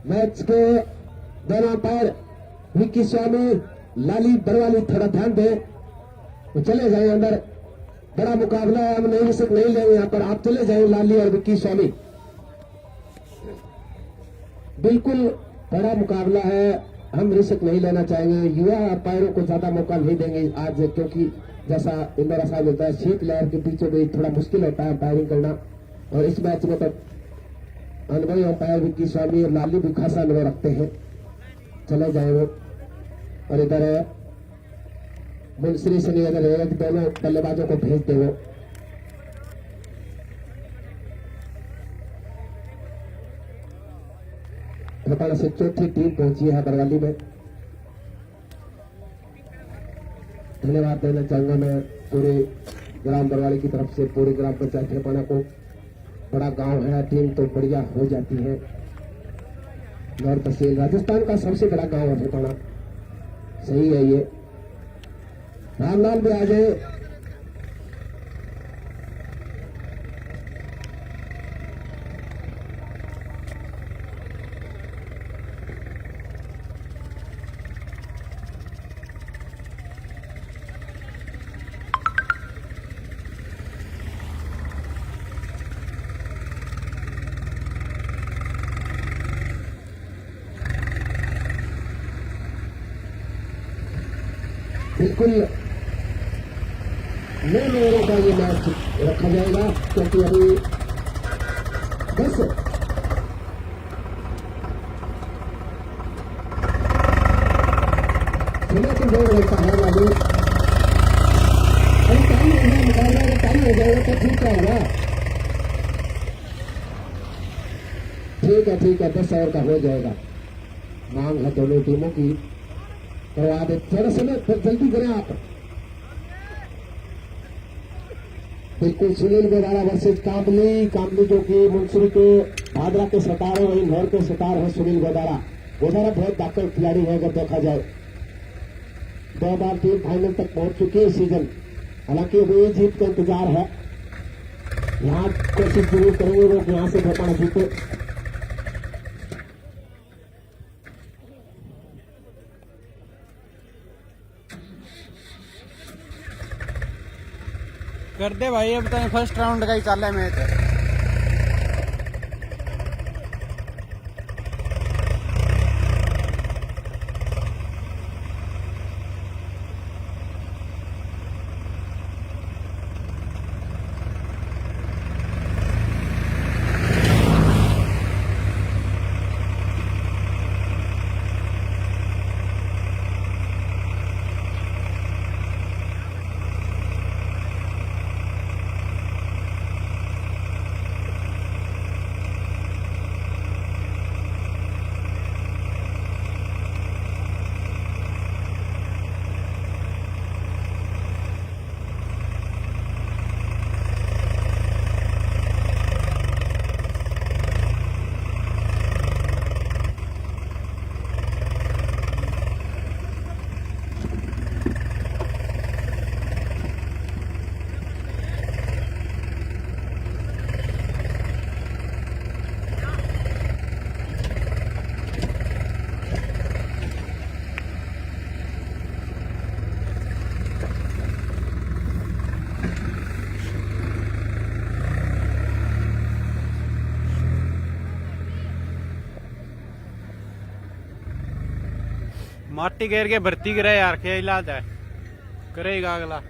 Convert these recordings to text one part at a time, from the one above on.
Match के दोनों umpire Vicky स्वामी, लाली बरवाली, थोड़ा ध्यान दे, वो चले जाए अंदर। बड़ा मुकाबला है, हम नहीं रिस्क नहीं लेंगे यहाँ पर, आप चले जाए लाली और विक्की स्वामी। बिल्कुल बड़ा मुकाबला है, हम रिस्क नहीं लेना चाहेंगे। युवा अंपायरों को ज्यादा मौका नहीं देंगे आज, क्योंकि जैसा इंदिरा साहब होता है, शीत लहर के बीचों में थोड़ा मुश्किल होता है अंपायरिंग करना। और इस मैच में तो अनुभवी अंपायर विक्की स्वामी और लाली भी खासा अनुभव रखते हैं, चले जाए वो। और इधर है मुंसरी से निवेदन रहेगा कि दोनों बल्लेबाजों को भेज दे वो। नेपाल से चौथी टीम पहुंची है बरवाली में। धन्यवाद देना चाहूंगा मैं पूरे ग्राम बरवाली की तरफ से, पूरे ग्राम पंचायत ठेपाना को। बड़ा गांव है, टीम तो बढ़िया हो जाती है। नॉर्थ तहसील राजस्थान का सबसे बड़ा गांव है ठेपाना, सही है ये। रामलाल भी आ जाए। बिल्कुल 9 ओवरों का ये मैच रखा जाएगा, क्योंकि अभी 10 समय के 2 ओवर का है वाली। अभी टाइम हो गया, मुकाबला अगर टाइम हो जाएगा तो ठीक क्या होगा। ठीक है 10 ओवर का हो जाएगा। मांग है दोनों टीमों की, करवा दे थोड़ा समय, जल्दी करें आप। बिल्कुल सुनील गोदारा वर्सेज कामली, जो कि मुंसरी के भादरा के सरकार है, वही इंदौर के सरकार है सुनील गोदारा। बहुत ताकत खिलाड़ी है अगर देखा जाए। 2 बार टीम फाइनल तक पहुंच चुकी है इस सीजन, हालांकि अभी जीत का इंतजार है। यहाँ कोशिश जरूर करेंगे वो यहाँ से ठेपाना जीते। कर दे भाई, अब तो फर्स्ट राउंड का ही चल रहा है मैच। माटी घेर के भर्ती करे यार, क्या इलाज है करेगा अगला।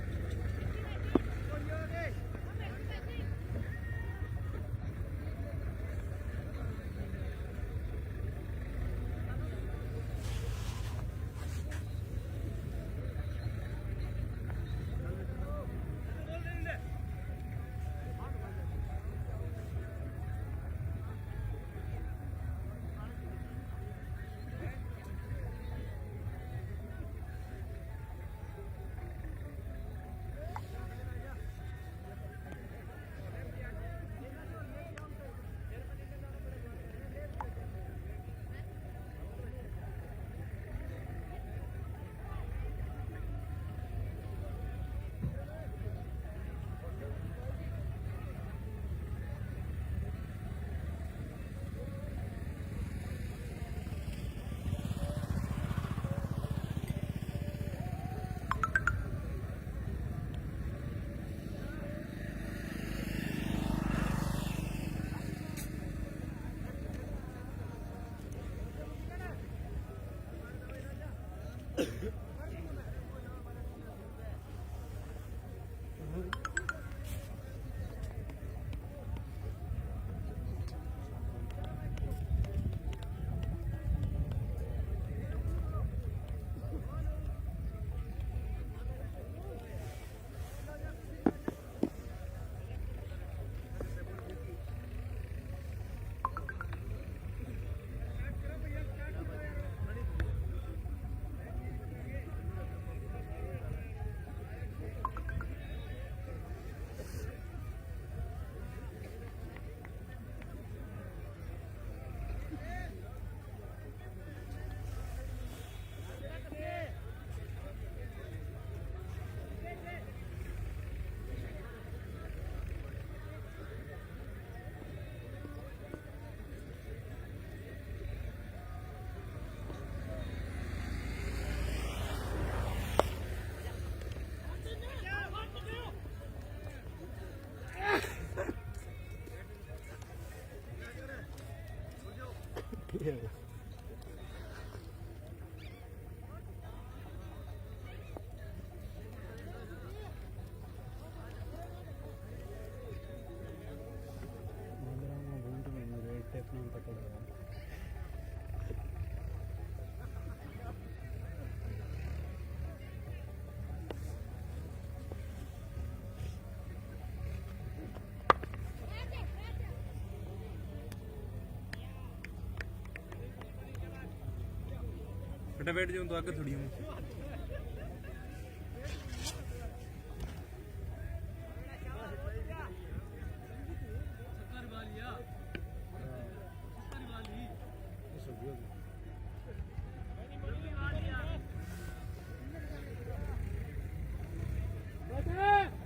बेटा बैठ जाऊँ तो आगे थोड़ी हूँ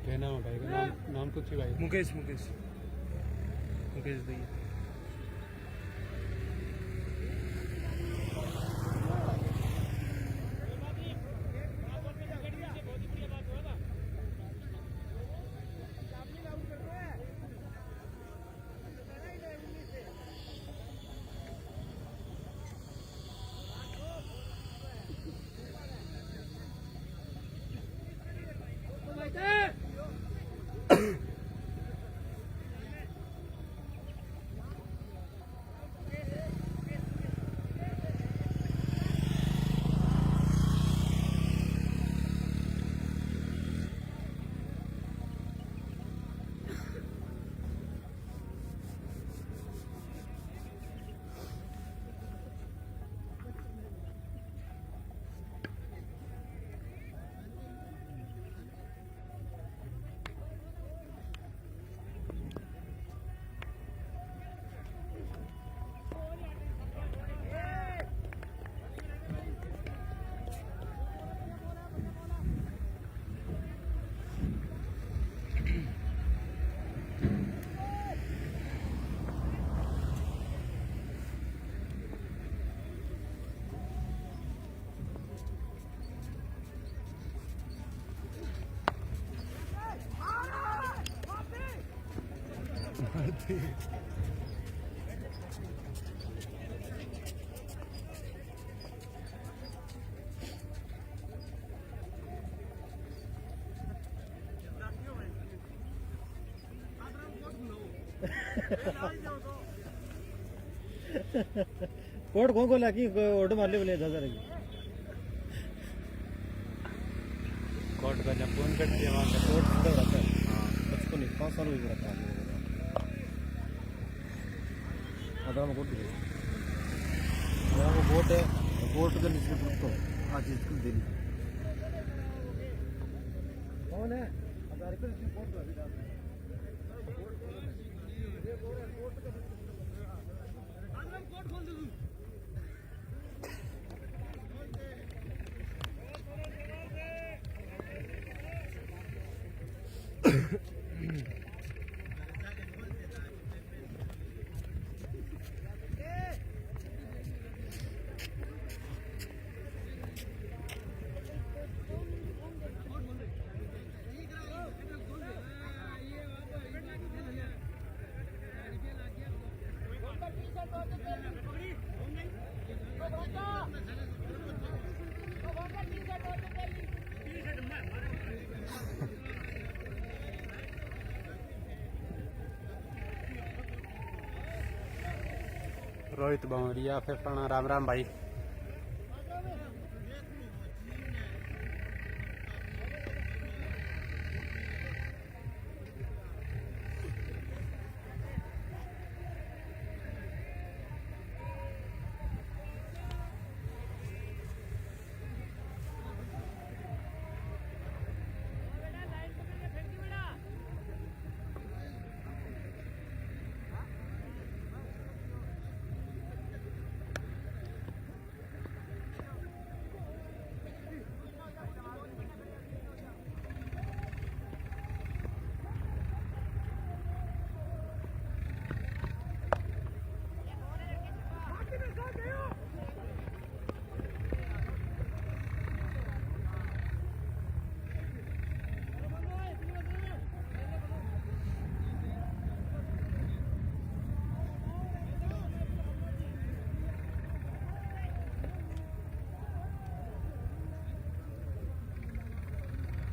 क्या नाम है भाई का? नाम कुछ ही भाई। मुकेश मुकेश मुकेश भैया कोट कौन को लाकी ऑटो मार ले बोले दादा रही कोर्ट का जब फोन करती है वहाँ से कोट सीधा रहता है। हाँ 5 साल हो गए रहता है अगर हम कोट दिए अगर हम कोट है कोट का नीचे तो आज इसको दे ली कौन है अब आरपीएल कोट अभी डाल रोहित बावरिया फेफड़ा राम राम भाई।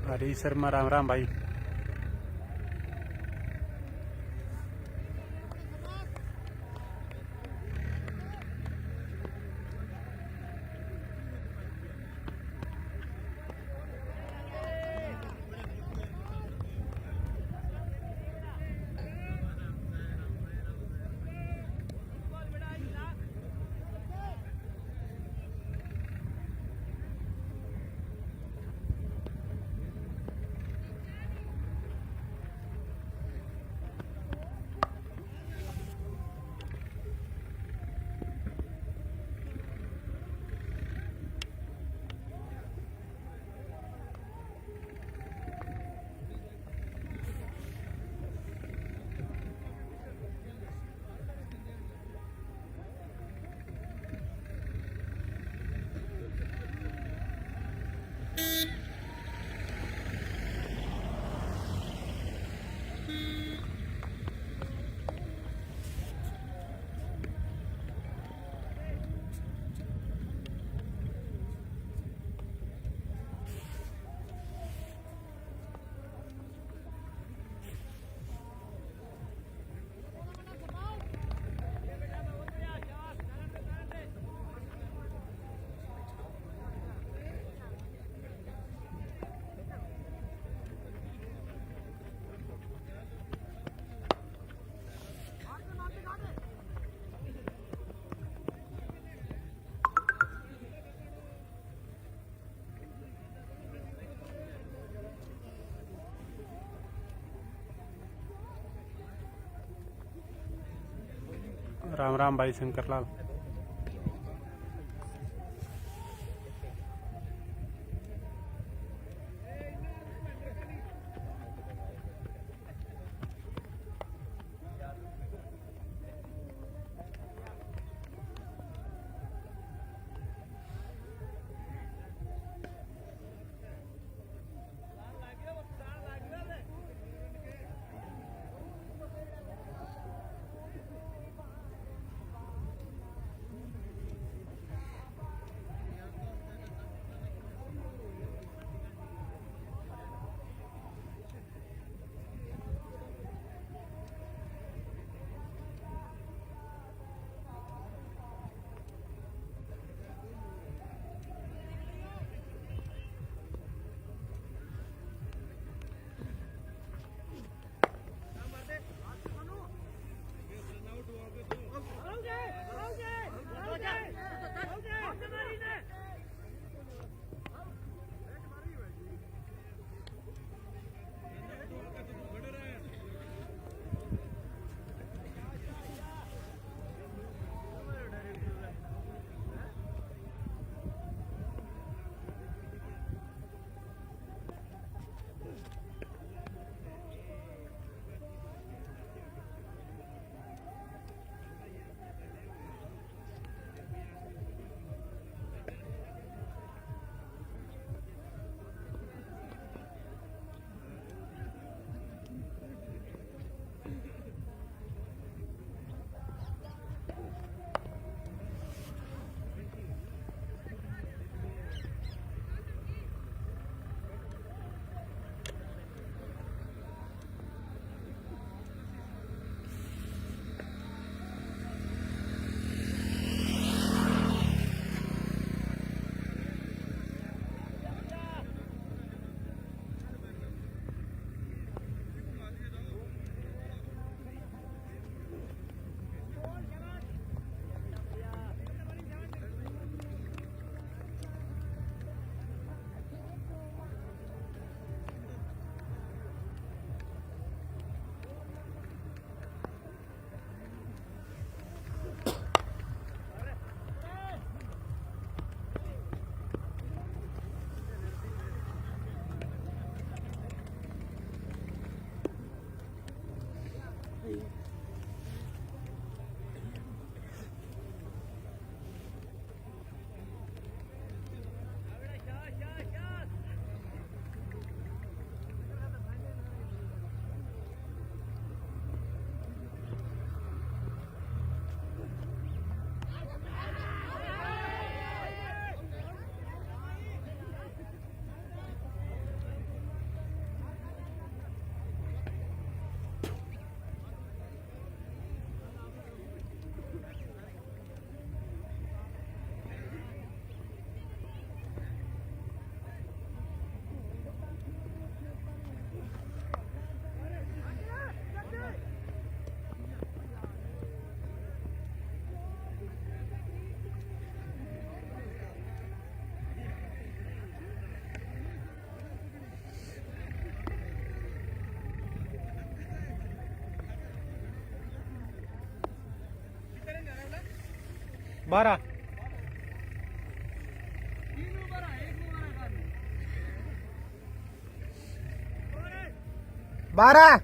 हरी शर्मा राम राम भाई। राम राम भाई शंकर लाल। 12 12 12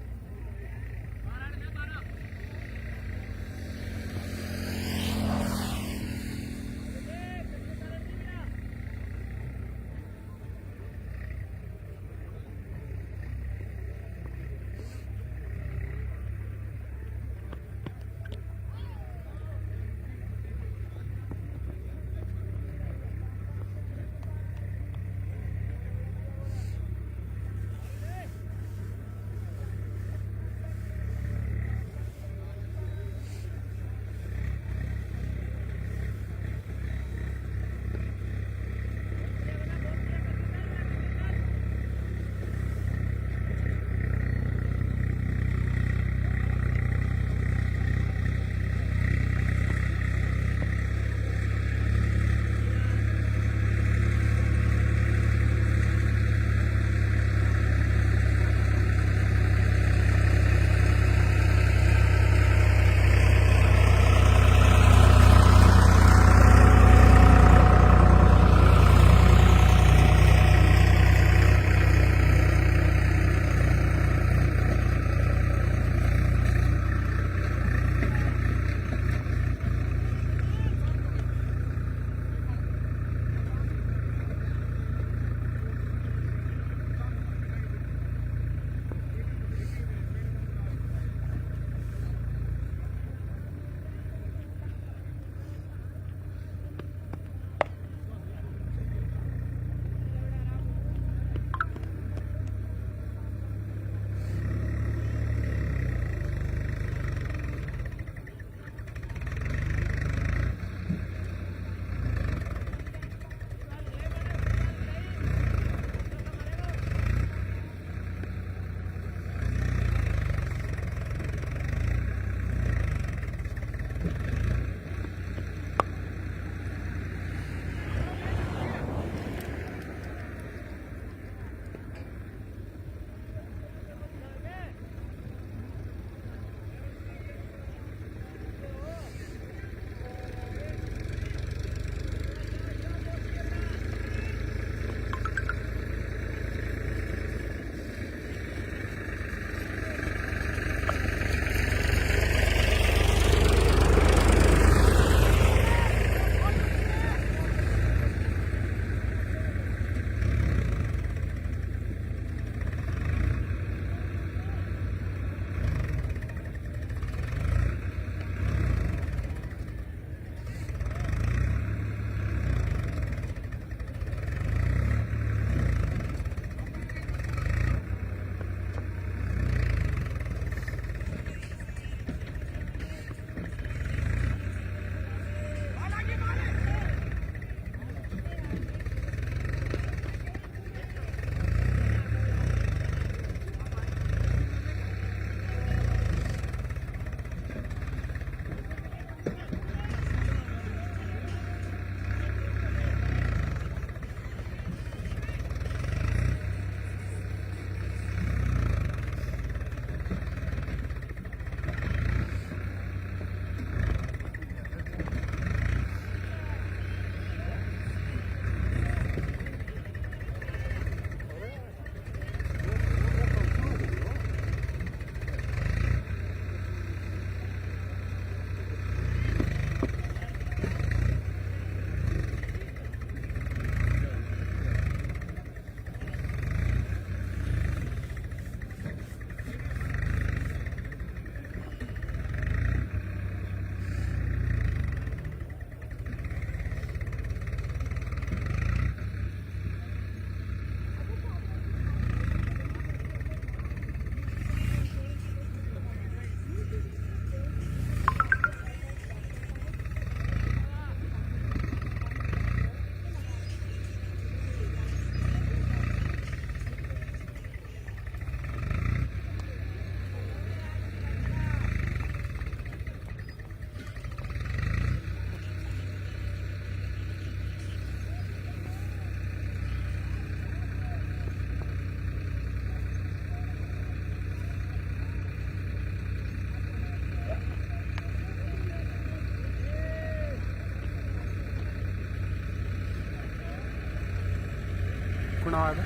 नाम है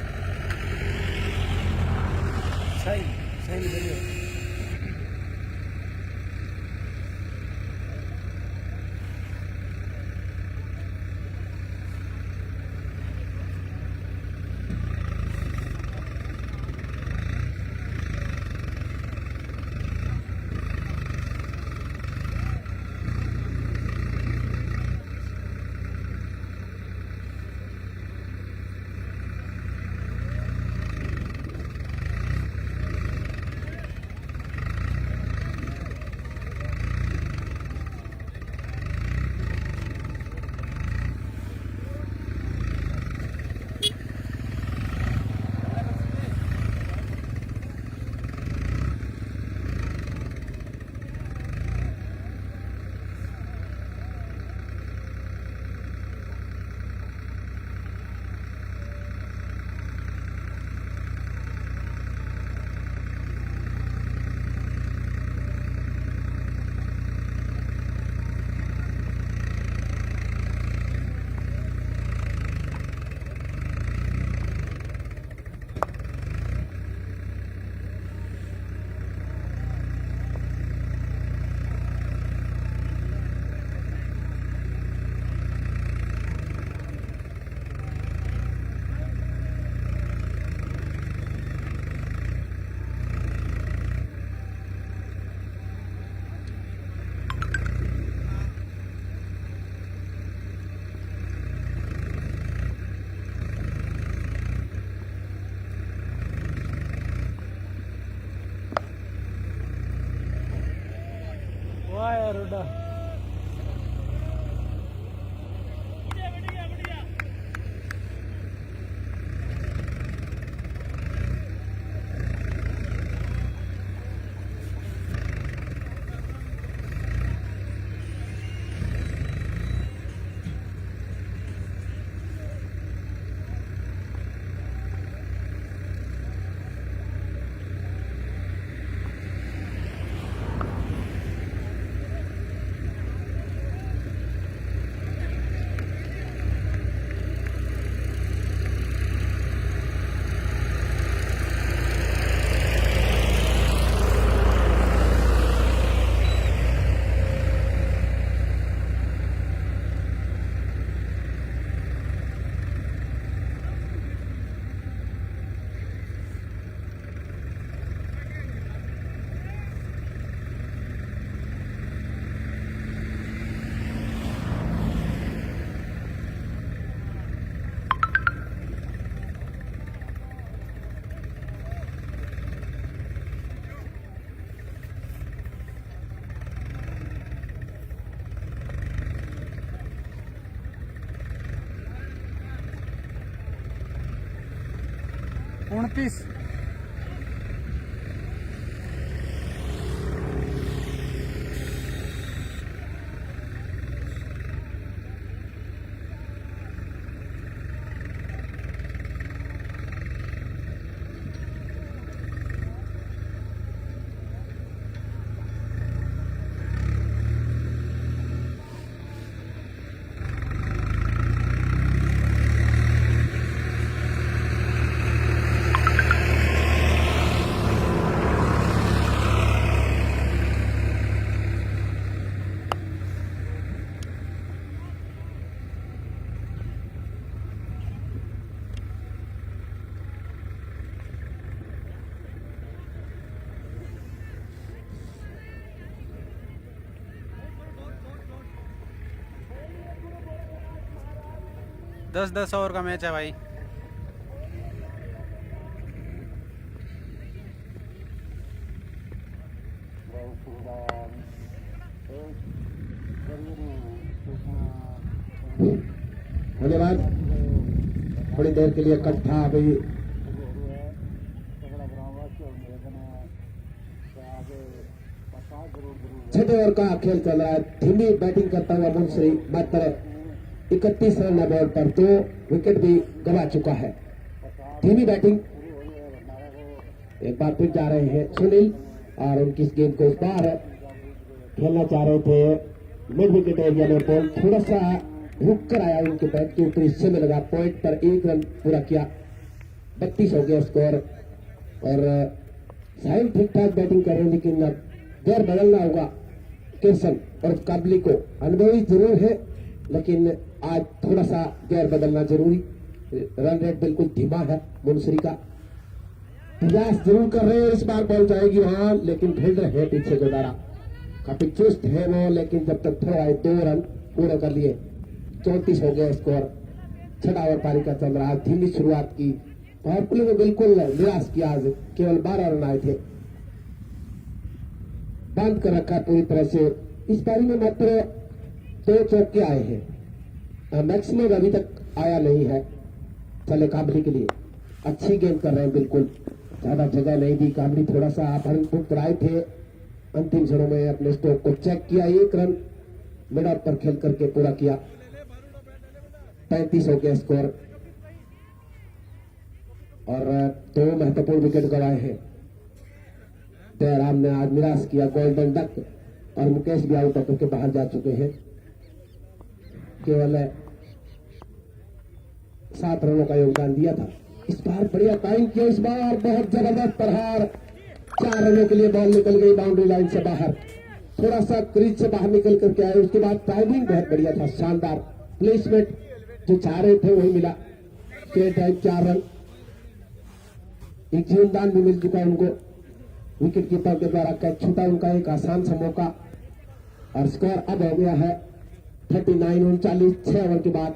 सही सही बोलिए वाह यार उड़ा उनतीस दस 10 ओवर का मैच है भाई। धन्यवाद। थोड़ी देर के लिए कट था अभी। छठे ओवर का खेल चल रहा है। धीमी बैटिंग करता हुआ मुंशी मात्र 31 रन बॉल पर 2 विकेट भी गवा चुका है। धीमी बैटिंग। एक बार फिर जा रहे हैं सुनील और उनकी इस गेंद को इस बार खेलना चाह रहे थे मिड विकेट एरिया में। बॉल थोड़ा सा रुक कर आया उनके बैट के ऊपर, हिस्से में लगा। पॉइंट पर 1 रन पूरा किया। 32 हो गया स्कोर। और साहिल ठीक ठाक बैटिंग कर रहे हैं, लेकिन अब दौर बदलना होगा। किशन और काबली को अनुभवी जरूर है, लेकिन आज थोड़ा सा दौर बदलना जरूरी। रन रेट बिल्कुल धीमा है मुनसरी का। प्रयास जरूर कर रहे हैं, इस बार बॉल जाएगी वहां, लेकिन फील्डर है पीछे गुजारा, काफी चुस्त है वो, लेकिन जब तक थोड़ा आए 2 रन पूरे कर लिए। 34 हो गया स्कोर। 6वां ओवर पारी का चल रहा। धीमी शुरुआत की, पावर प्ले में बिल्कुल निराश किया। आज केवल 12 रन आए थे, बंद कर रखा पूरी तरह से। इस पारी में मात्र 2 चौके आए हैं, मैक्सिमम अभी तक आया नहीं है। चले काबली के लिए अच्छी गेंद कर रहे हैं, बिल्कुल ज्यादा जगह नहीं दी। काबली थोड़ा सा भरनपुर कराए थे, अंतिम क्षणों में अपने स्ट्रोक को चेक किया। 1 रन मिडल पर खेल करके पूरा किया। 35 हो गया स्कोर। और 2 महत्वपूर्ण विकेट गंवाए हैं। दयाराम ने आज निराश किया, गोल्डन डक, और मुकेश भी आउट होकर के बाहर जा चुके हैं। केवल 7 रनों का योगदान दिया था। इस बार बढ़िया टाइम किया, इस बार बहुत जबरदस्त प्रहार। 4 रनों के लिए बॉल निकल गई बाउंड्री लाइन से बाहर, थोड़ा सा क्रीज से बाहर निकल करके आए। उसके बाद टाइमिंग बहुत बढ़िया था, शानदार प्लेसमेंट, जो चाह रहे थे वही मिला। के टाइम 4 रन, एक जीवनदान भी मिल चुका उनको विकेट कीपर के द्वारा। कैच छूटा उनका एक आसान सा मौका, और स्कोर अब हो गया है 39। 39 6 ओवर के बाद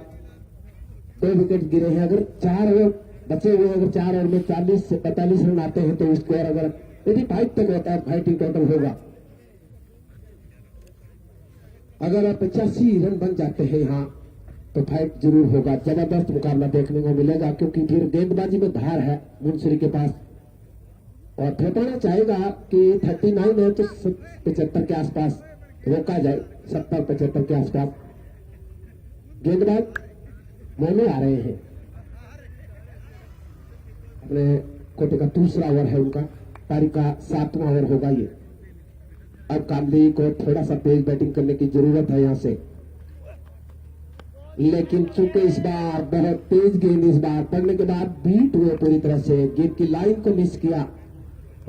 2 विकेट गिरे हैं। अगर 4 ओवर बचे हुए, अगर 4 ओवर में 40 से 45 रन आते हैं तो स्कोर अगर 85 तक होता है, फाइटिंग टोटल होगा। अगर 85 रन बन जाते हैं यहाँ तो फाइट जरूर होगा, जबरदस्त मुकाबला देखने को मिलेगा, क्योंकि फिर गेंदबाजी में धार है मुंसरी के पास। और ठोकाना चाहेगा कि 39 है तो 75 के आसपास रोका जाए, 70-75 के आसपास। गेंदबाज मोने आ रहे हैं, अपने कोटे का दूसरा ओवर है उनका, पारी का 7वां ओवर होगा ये। अब काबली को थोड़ा सा तेज बैटिंग करने की जरूरत है यहां से, लेकिन चूंकि इस बार बहुत तेज गेंद इस बार पड़ने के बाद बीट हुए पूरी तरह से, गेंद की लाइन को मिस किया,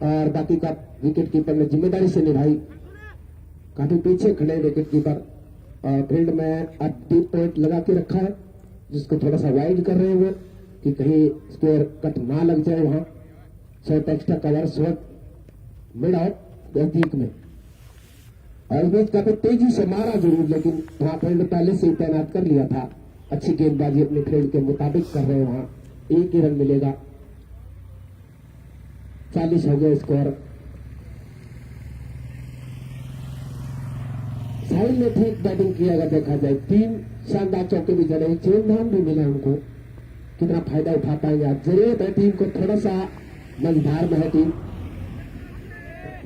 और बाकी का विकेट कीपर ने जिम्मेदारी से निभाई। काफी पीछे खड़े विकेट कीपर, और फील्ड में अब डीप पॉइंट लगा के रखा है, जिसको थोड़ा सा वाइड कर रहे हैं वो, कि कहीं स्क्वायर कट ना लग जाए वहां। Short extra cover, short mid out नजदीक में, और इस बीच काफी तेजी से मारा जरूर, लेकिन वहां फील्ड पहले से ही तैनात कर लिया था। अच्छी गेंदबाजी अपने फील्ड के मुताबिक कर रहे हैं वहां, 1 ही रन मिलेगा। 40 हो गया स्कोर। साहिल ने ठीक बैटिंग की अगर देखा जाए, 3 शानदार चौके भी जड़े, चेंजधान भी मिला उनको। कितना फायदा उठा पाएंगे आज, जरूरत है टीम को, थोड़ा सा मझधार में है टीम,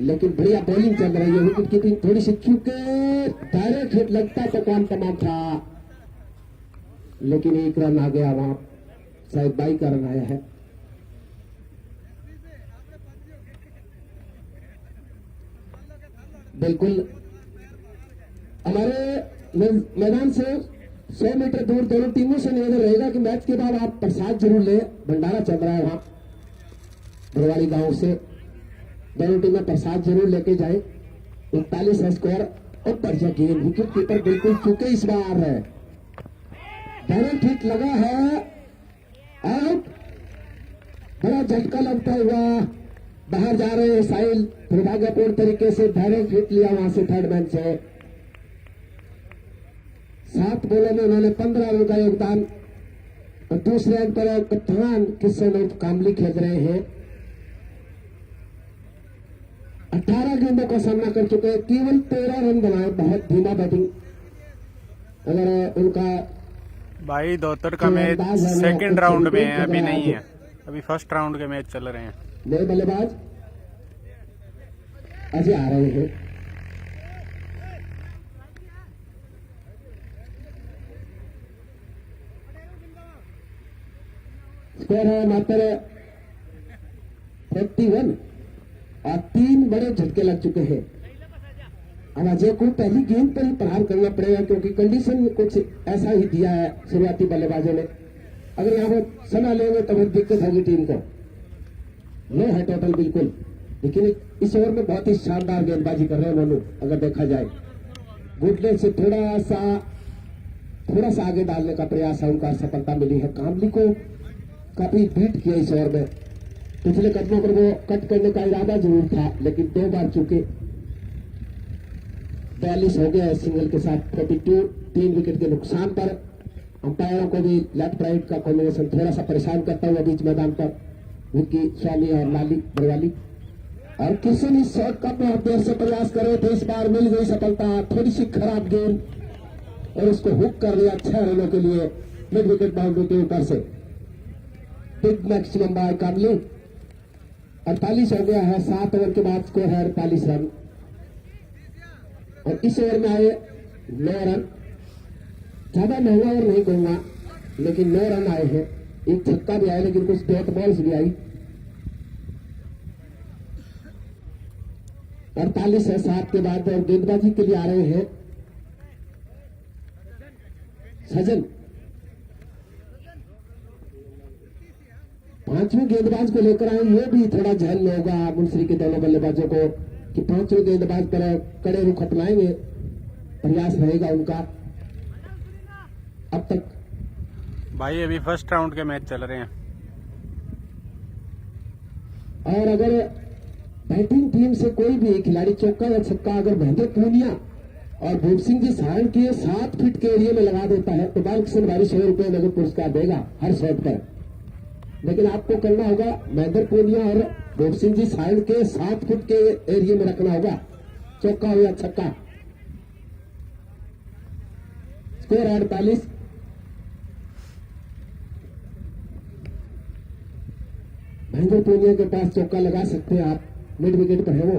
लेकिन बढ़िया बॉलिंग चल रही है। विकेट कीपिंग थोड़ी सी चूके, डायरेक्ट हिट लगता तो काम तमाम था, लेकिन 1 रन आ गया वहां, शायद 22 का रन आया है। बिल्कुल हमारे मैदान से 100 मीटर दूर दोनों टीमों से निवेदन रहेगा कि मैच के बाद आप प्रसाद जरूर ले, भंडारा चल रहा है वहां भरवाड़ी गांव से। दोनों टीमें प्रसाद जरूर लेके जाए। 41 है स्कोर, और बढ़िया गेंद, विकेट कीपर बिल्कुल चूके इस बार है, डायरेक्ट हिट लगा है, आउट। बड़ा झटका लगता हुआ बाहर जा रहे हैं साहिल, दुर्भाग्यपूर्ण तरीके से डायरेक्ट हिट लिया वहां से थर्ड मैन से। 7 बॉलों में उन्होंने 15 रन का योगदान, और दूसरे अंक पर कप्तान किशन कामली खेल रहे हैं। 18 गेंदों का सामना कर चुके हैं, केवल 13 रन बनाए, बहुत धीमा बैटिंग। अगर उनका भाई दोतर का मैच सेकंड राउंड में है, अभी नहीं है, अभी फर्स्ट राउंड के मैच चल रहे हैं। नए बल्लेबाज अजय आ रहे हैं। स्कोर है मात्र 41, और 3 बड़े झटके लग चुके हैं। अब अजय को पहली गेंद पर ही प्रहार करना पड़ेगा, क्योंकि कंडीशन कुछ ऐसा ही दिया है शुरुआती बल्लेबाजों ने। अगर यहाँ पर समय लेंगे तो फिर दिक्कत होगी टीम को। लो है टोटल बिल्कुल, लेकिन इस ओवर में बहुत ही शानदार गेंदबाजी कर रहे हैं मोनू। अगर देखा जाए घुटने से थोड़ा सा आगे डालने का प्रयास है, उनका सफलता मिली है। कामली को काफी बीट किया इस ओवर में। पिछले कदमों पर वो कट करने का इरादा जरूर था, लेकिन 2 बार चूके 42 हो गया है सिंगल के साथ 42, 3 विकेट के नुकसान पर। अंपायरों को भी लेफ्ट राइट का कॉम्बिनेशन थोड़ा सा परेशान करता हुआ बीच मैदान पर विक्की स्वामी और लाली बरवाली। और किसी भी शॉट का बहुत देर से प्रयास कर रहे थे, इस बार मिल गई सफलता। थोड़ी सी खराब गेंद और उसको हुक कर लिया 6 रनों के लिए मिड विकेट बाउंड्री के ऊपर से। बिग मैक्सिमम बाय कामली। 48 हो गया है, 7 ओवर के बाद स्कोर है 48 रन। और इस ओवर में आए 9 रन। ज्यादा महंगा ओवर नहीं कहूंगा, लेकिन 9 रन आए हैं। एक छक्का भी आया, लेकिन कुछ डॉट बॉल्स भी आई। 48 है 7 के बाद। और गेंदबाजी के लिए आ रहे हैं सजन। 5वें गेंदबाज को लेकर आए। ये भी थोड़ा झेलना होगा मुंसरी के दोनों बल्लेबाजों को कि 5वें गेंदबाज पर कड़े रुख अपनाएंगे, प्रयास रहेगा उनका। अब तक भाई अभी फर्स्ट राउंड के मैच चल रहे हैं। और अगर बैटिंग टीम से कोई भी खिलाड़ी चौका या छक्का अगर महेंद्र पूनिया और भूप सिंह जी सारण के 7 फीट के एरिया में लगा देता है तो बैंक से 2200 रुपये नगद पुरस्कार देगा हर शॉट पर। लेकिन आपको करना होगा महेंद्र पूनिया और भूप सिंह जी सारण के 7 फीट के एरिया में रखना होगा, चौका हो या छक्का। स्कोर 48। महेंद्र पूनिया के पास चौका लगा सकते हैं आप, मिड विकेट पर है वो।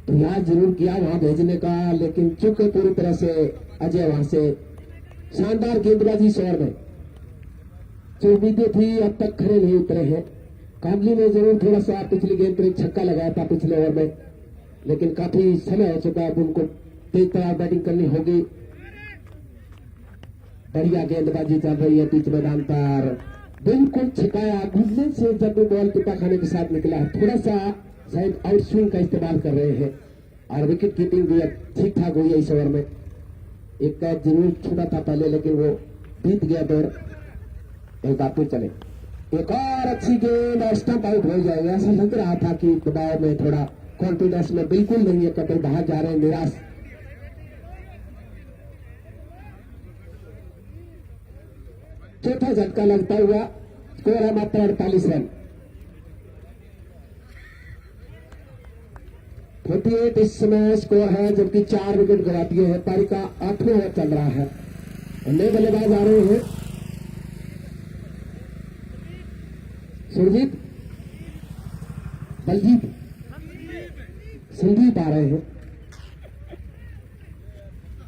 प्रयास जरूर किया वहां भेजने का, लेकिन चूके पूरी तरह से अजय वहां से। शानदार गेंदबाजी इस ओवर में, जो उम्मीदें थी अब तक खड़े नहीं उतरे हैं। कामली ने जरूर थोड़ा सा पिछली गेंद पर एक छक्का लगाया था पिछले ओवर में, लेकिन काफी समय हो चुका है, अब उनको तेज तरह बैटिंग करनी होगी। बढ़िया गेंदबाजी चल रही है बीच मैदान पर, बिल्कुल छिपाया। घूमने से जब वो बॉल पिता खाने के साथ निकला है, थोड़ा सा शायद आउट स्विंग का इस्तेमाल कर रहे हैं। और विकेट कीपिंग भी ठीक ठाक हुई है इस ओवर में। एक कैच जरूर छूटा था पहले, लेकिन वो बीत गया दौर। एक बार फिर चले, एक और अच्छी गेंद और स्टंप आउट हो जाएगा। ऐसा लग रहा था कि दबाव में थोड़ा कॉन्फिडेंस में बिल्कुल नहीं है, कपिल बाहर जा रहे हैं निराश। चौथा झटका लगता हुआ। स्कोर है मात्र 48 रन। 48 इस समय स्कोर है, जबकि 4 विकेट गवा दिए हैं। पारी का 8वां ओवर चल रहा है और नए बल्लेबाज आ रहे हैं। सुरजीत, बलजीत, संदीप आ रहे हैं।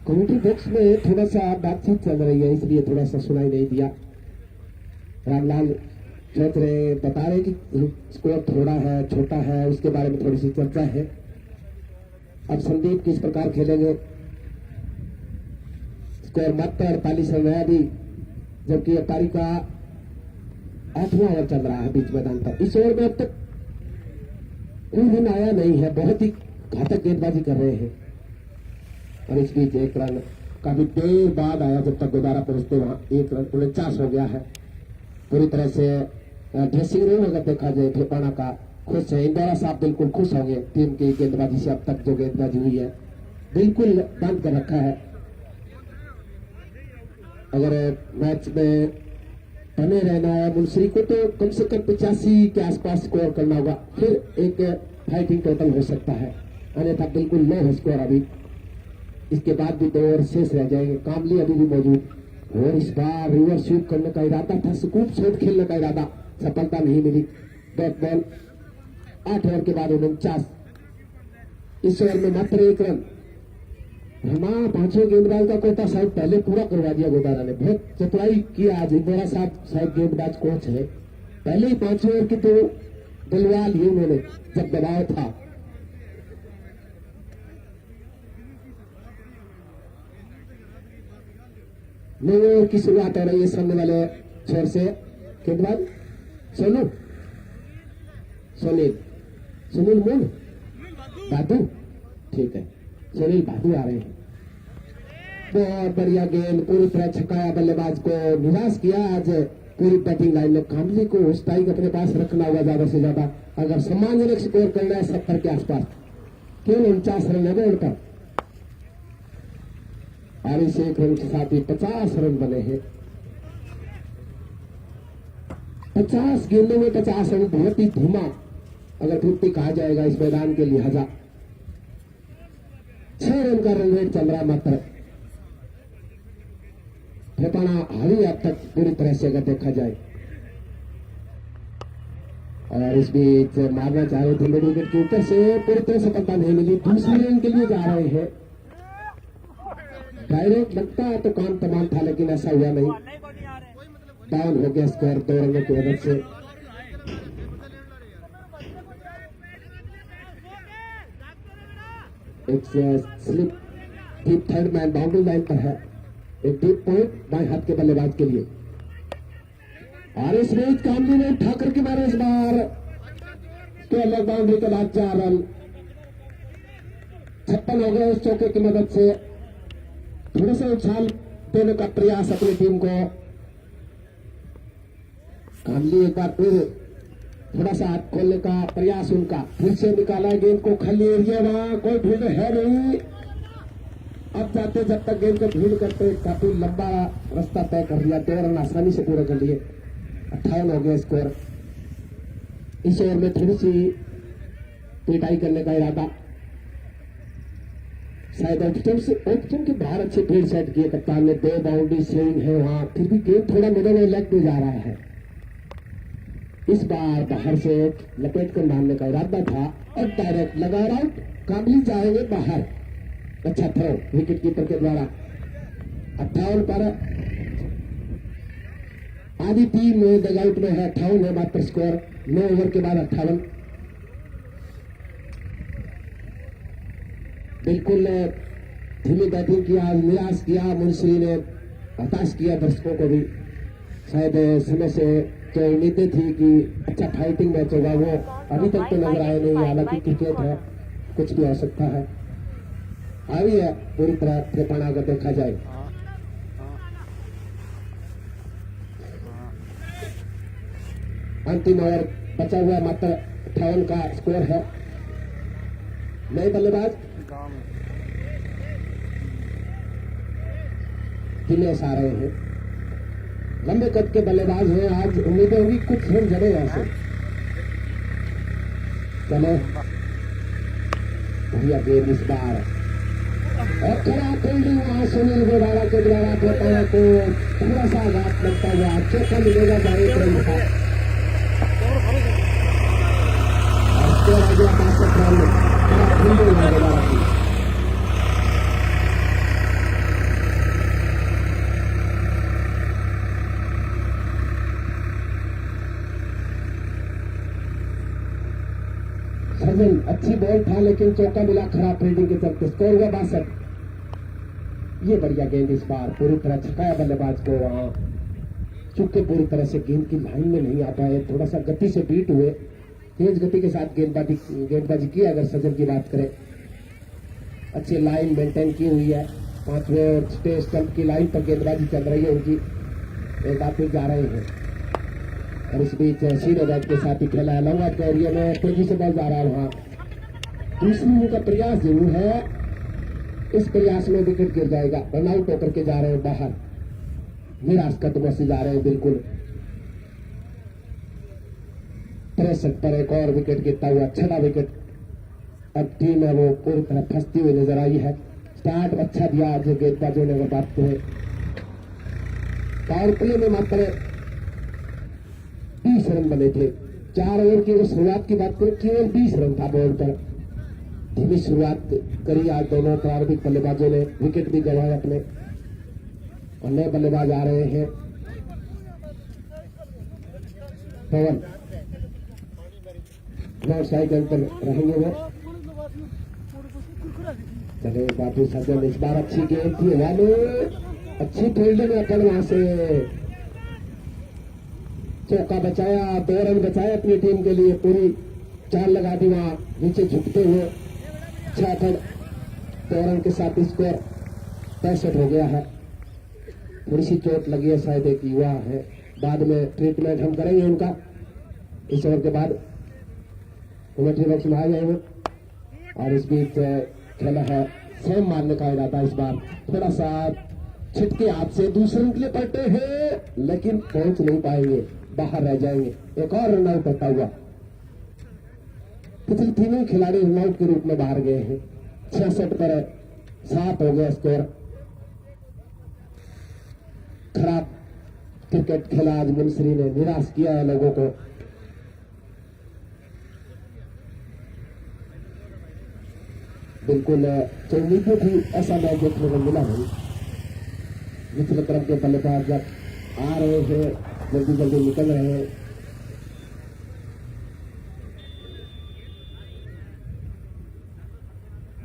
कमेंट्री बॉक्स में थोड़ा सा बातचीत चल रही है, इसलिए थोड़ा सा सुनाई नहीं दिया। रामलाल चौधरी बता रहे कि स्कोर थोड़ा है, छोटा है, उसके बारे में थोड़ी सी चर्चा है। अब संदीप किस प्रकार खेलेंगे। स्कोर मात्र 48 रन है अभी, जबकि पारी का 8वां ओवर चल रहा है बीच मैदान पर। इस ओवर में अब तक कोई रन आया नहीं है, बहुत ही घातक गेंदबाजी कर रहे हैं। और इस बीच 1 रन काफी देर बाद आया, जब तक दोबारा पहुंचते वहां 1 रन 49 हो गया है। पूरी तरह से ड्रेसिंग रूम अगर देखा जाए ठेपाना का खुश है। इंदिरा साहब बिल्कुल खुश होंगे टीम की गेंदबाजी से। अब तक जो गेंदबाजी हुई है बिल्कुल बांध कर रखा है। अगर मैच में बने रहना है मुंसरी को तो कम से कम 85 के आसपास स्कोर करना होगा, फिर एक फाइटिंग टोटल हो सकता है। अन्यथा बिल्कुल लो है स्कोर अभी। इसके बाद भी 2 ओवर शेष रह जाएंगे। कामली अभी भी मौजूद। और इस बार रिवर्स स्वीप करने का इरादा था, स्कूप शॉट खेलने का इरादा, सफलता नहीं मिली। डॉट बॉल 8 ओवर के बाद 49। इस ओवर में मात्र 1 रन। हमारा 5वें गेंदबाज का कोटा शायद पहले पूरा करवा दिया गोदारा ने। बहुत चतुराई किया आज। इंदिरा साहब शायद गेंदबाज कोच है, पहले ही 5वें ओवर की तो दिलवा लिए उन्होंने जब दबाव था। नए ओवर की शुरुआत हो रही है सामने वाले छोर से गेंदबाज सोनू सुनील सुनील मूल बादू ठीक है सुनील बादू आ रहे हैं। बहुत बढ़िया गेंद पूरी तरह छकाया बल्लेबाज को निराश किया। आज पूरी बैटिंग लाइन में कामली को स्ट्राइक अपने पास रखना होगा ज्यादा से ज्यादा अगर सम्मानजनक स्कोर करना है 70 के आसपास। केवल 49 रन है उनका और इस एक रन के साथ ही 50 रन बने हैं। 50 गेंदों में 50 रन बहुत ही धीमा अगर फिफ्टी कहा जाएगा इस मैदान के लिहाजा। 6 रन का रन रेट चल रहा मात्र। ठेपाना हावी अब तक पूरी तरह से अगर देखा जाए और इस बीच मारना चाह रहे थे मिड विकेट के ऊपर से पूरी तरह सफलता नहीं मिली। दूसरे रन के लिए जा रहे हैं। डायरेक्ट लगता है तो काम तमाम था लेकिन ऐसा हुआ नहीं। डाउन हो गया स्कोर 2 रनों की वजह से। एक slip deep third man boundary line पर है। एक डीप पॉइंट बाएं हाथ के बल्लेबाज के लिए और इस बीच कामली ने उठा करके मारे इस बार तो अलग बाउंड्री के बाद 4 रन 56 हो गए इस चौके की मदद से। थोड़ा सा उछाल देने का प्रयास अपनी टीम को। कामली एक बार फिर थोड़ा सा हाथ खोलने का प्रयास उनका फिर से निकाला गेंद को खाली एरिया वहां कोई भीड़ है नहीं। अब जाते जब तक गेंद को भीड़ करते काफी लंबा रास्ता तय कर लिया। 2 रन आसानी से पूरा कर लिए। 58 हो गया स्कोर। इस ओवर में थोड़ी सी पिटाई करने का इरादा शायद ऑप्शन के बाहर अच्छे फील्ड सेट किए कप्तान ने। 2 बाउंड्री स्विंग है वहां फिर भी गेंद थोड़ा मिडल में लेग में जा रहा है। इस बार बाहर से लपेट कर मारने का इरादा था और डायरेक्ट लगा आउट। कामली जाएंगे बाहर। अच्छा थ्रो विकेट कीपर के द्वारा। 58 पर आधी टीम में डगआउट में है। 58 है मात्र स्कोर 9 ओवर के बाद 58। बिल्कुल धीमी बैटिंग किया निराश किया मुंशी ने हताश किया दर्शकों को भी। शायद समय से जो उम्मीदें थी कि अच्छा फाइटिंग मैच होगा वो अभी तक तो नजर आए नहीं। हालांकि क्रिकेट है कुछ भी हो सकता है। आई है पूरी तरह त्रिपाणा अगर देखा जाए। अंतिम ओवर बचा हुआ मात्र 58 का स्कोर है। नए बल्लेबाज दिनेश आ रहे हैं। लंबे कद के बल्लेबाज हैं। आज उम्मीदें होगी कुछ रन जड़े यहाँ से। चलो भैया गेंद इस बार और खड़ा फील्डिंग वहां सुनील गोडारा के द्वारा ठेपाना को थोड़ा सा आघात लगता हुआ चौका मिलेगा 22 रन का। और आ गया 62 रन खड़ा फील्डिंग है गोडारा की। सर्जन अच्छी बॉल था लेकिन चौका मिला खराब फील्डिंग के चलते। स्कोर हुआ 62। ये बढ़िया गेंद इस बार पूरी तरह छकाया बल्लेबाज को वहां चूंकि पूरी तरह से गेंद की लाइन में नहीं आ पाए। थोड़ा सा गति से बीट हुए। तेज गति के साथ गेंदबाजी की अगर सजन की बात करें। अच्छी लाइन मेंटेन की हुई है। 5वें और 6 स्टंप की लाइन पर गेंदबाजी चल रही है उनकी। एक बार फिर जा रहे हैं और इस बीच सीधे बैट के साथ ही खेला है। लंबा एरिया में तेजी से बॉल जा रहा है वहां। दूसरी का प्रयास जरूर है। इस प्रयास में विकेट गिर जाएगा। रनआउट होकर के जा रहे हैं बाहर। निराश कदमों से जा रहे हैं बिल्कुल। 63 पर एक और विकेट गिरता हुआ 6वां विकेट। अब टीम है वो पूरी तरह फंसती हुई नजर आई है। स्टार्ट अच्छा दिया जो गेंदबाजों ने अगर बात करें। पावर प्ले में मात्र 20 रन बने थे। 4 ओवर की शुरुआत की बात करें केवल 20 रन था बॉल पर। धीमी शुरुआत करी आज दोनों प्रारंभिक बल्लेबाजों ने। विकेट भी गंवाए अपने और नए बल्लेबाज आ रहे हैं। पवन नॉट साइड पर रहेंगे वो। चले बाबू सज्जन इस बार अच्छी गेंद थी। अच्छी फील्डिंग अपन वहां से चौका बचाया, 2 रन बचाए अपनी टीम के लिए, पूरी चाल लगा दी वहां नीचे झुकते हुए। 6 रन 2 रन के साथ स्कोर 65 हो गया है। थोड़ी सी चोट लगी है, शायद एक युवा है, बाद में ट्रीटमेंट हम करेंगे उनका। इस ओवर के बाद कमेंट्री बॉक्स में आ जाएंगे। और इस बीच खेला है सेम मारने का इरादा, इस बार थोड़ा सा छिटके हाथ से दूसरे रन के लिए पलटे हैं, लेकिन पहुंच नहीं पाएंगे, बाहर रह जाएंगे। एक और रन आउट होता हुआ। पिछले तीनों खिलाड़ी रन आउट के रूप में बाहर गए हैं। 66 पर 7 हो गया स्कोर। खराब क्रिकेट खेला आज मुंसरी ने, निराश किया है लोगों को। बिल्कुल जो उम्मीदें थी ऐसा मैच देखने को मिला नहीं। निचले तरफ के बल्लेबाज जब आ रहे हैं, जल्दी जल्दी निकल रहे हैं।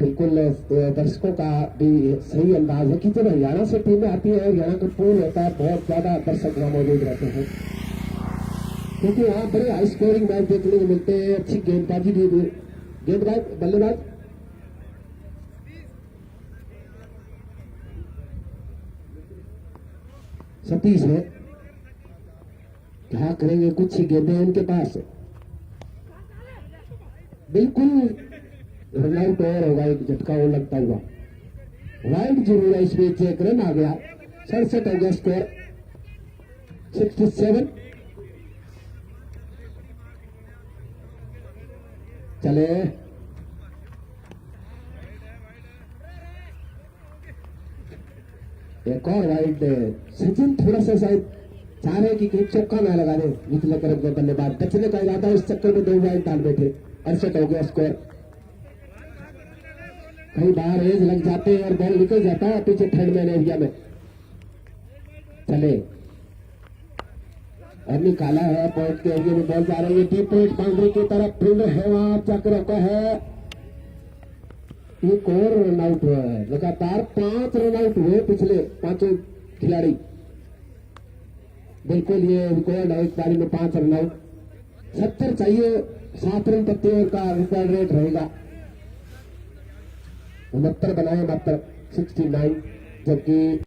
बिल्कुल दर्शकों का भी सही अंदाज है कि जब हरियाणा से टीमें आती है, हरियाणा का पूल होता है, बहुत ज्यादा दर्शक वहां मौजूद रहते हैं, क्योंकि वहां बड़े हाई स्कोरिंग मैच देखने को मिलते हैं। अच्छी गेंदबाजी भी, गेंदबाज बल्लेबाज सतीश है, क्या करेंगे, कुछ ही गेंदें हैं उनके पास। बिल्कुल रन आउट और होगा, एक झटका वो लगता हुआ। वाइड जरूर है, इस बीच एक रन आ गया। 67 हो गया स्कोर 67। चले एक और वाइड। सचिन थोड़ा सा शायद चाह रहे कि कहीं चौका ना लगा दे, निचले तरफ के बल्लेबाज बचने का इरादा, इस चक्कर में 2 वाइड डाल बैठे। 68 हो गया स्कोर। कई बार एज लग जाते हैं और बॉल निकल जाता है पीछे थर्ड मैन एरिया में। चले और निकाला है, पॉइंट के एरिया में बॉल जा रही है, डीप पॉइंट बाउंड्री की तरफ फील्ड है, वहां जाकर रोका है। एक और रन आउट हुआ है, लगातार 5 रन आउट हुए पिछले 5 खिलाड़ी। बिल्कुल ये रिकॉर्ड है, एक पारी में 5 रन आउट। 70 चाहिए, 7 रन प्रति ओवर का रिकॉर्ड रेट रहेगा। 69 बनाए मात्र 69, जबकि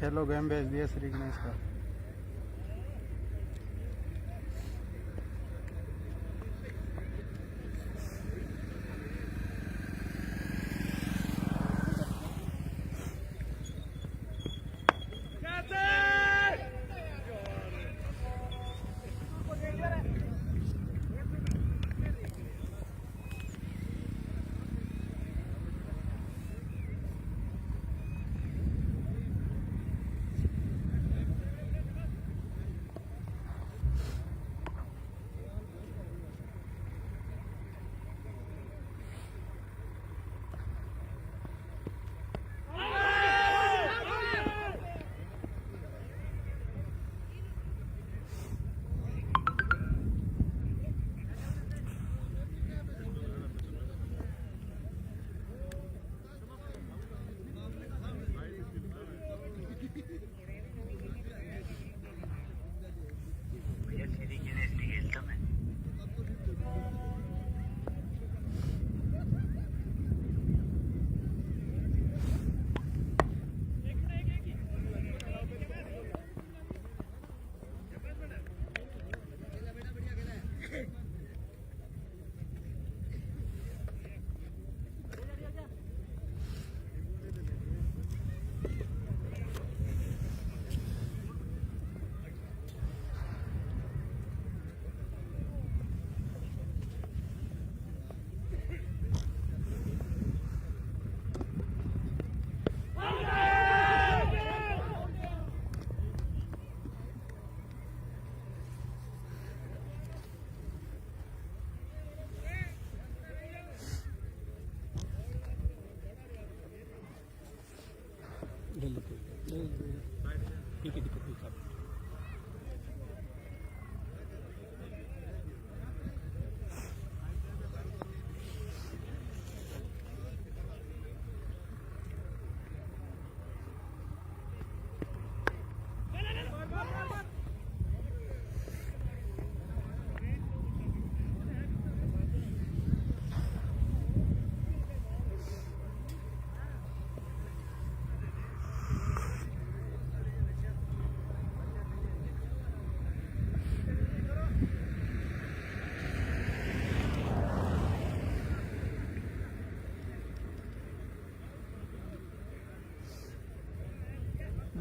खेलो गेम भेज दिया श्री गणेश का।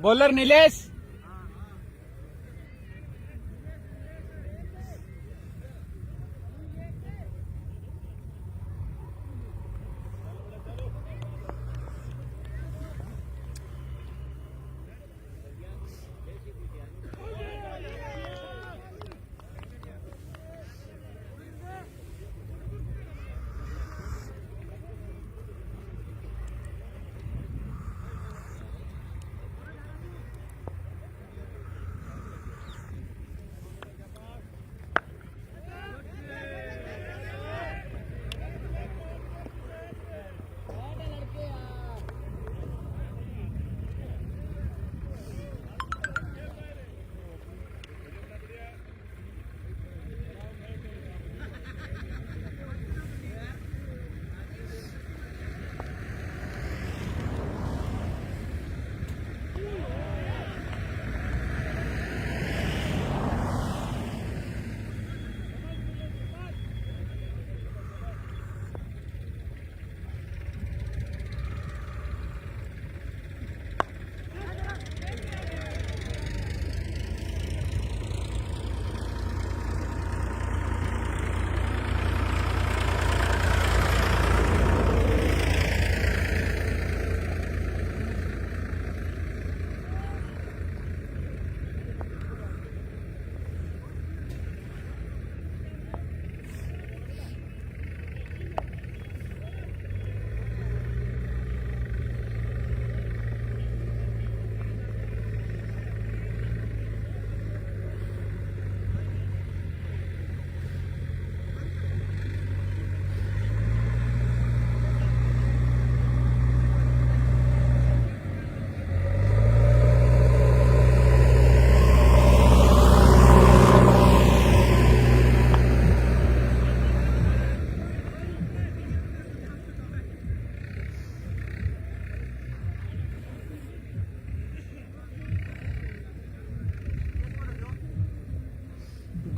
बॉलर नीलेश।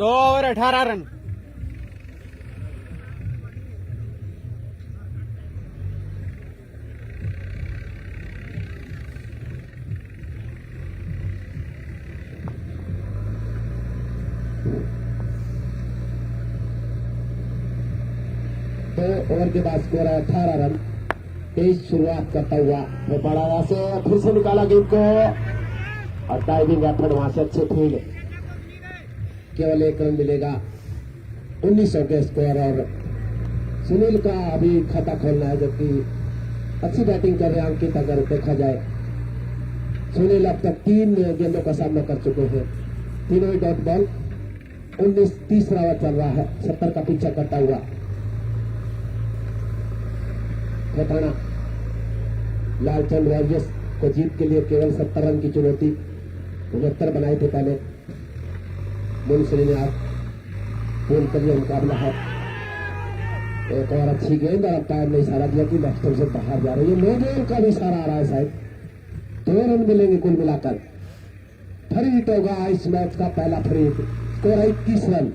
2 over 18 run. दो ओवर के बाद स्कोर है 18 रन। तेज शुरुआत करता हुआ बड़ा से फिर से निकाला गेंद को और टाइमिंग एफर्ट वहां से अच्छे फील्ड, केवल 1 रन मिलेगा। 19 के स्कोर और सुनील का अभी खाता खोलना है, जबकि अच्छी बैटिंग कर रहे हैं अंकित। अगर देखा जाए सुनील अब तक 3 गेंदों का सामना कर चुके हैं, तीनों ही डॉट बॉल। 19 तीसरा ओवर चल रहा है, 70 का पीछा करता हुआ ठिकाना लालचंद वॉरियर्स को जीत के लिए केवल 70 रन की चुनौती 69 बनाए थे पहले। मुंसरी ने आज पूर्ण कर लिया मुकाबला है। एक और अच्छी गेंद और अंपायर ने इशारा दिया कि लेफ्ट से बाहर जा रही है। नो बॉल का भी इशारा आ रहा है शायद। 2 रन मिलेंगे कुल मिलाकर। फ्री हिट होगा इस मैच का पहला फ्री हिट। स्कोर है 21 रन।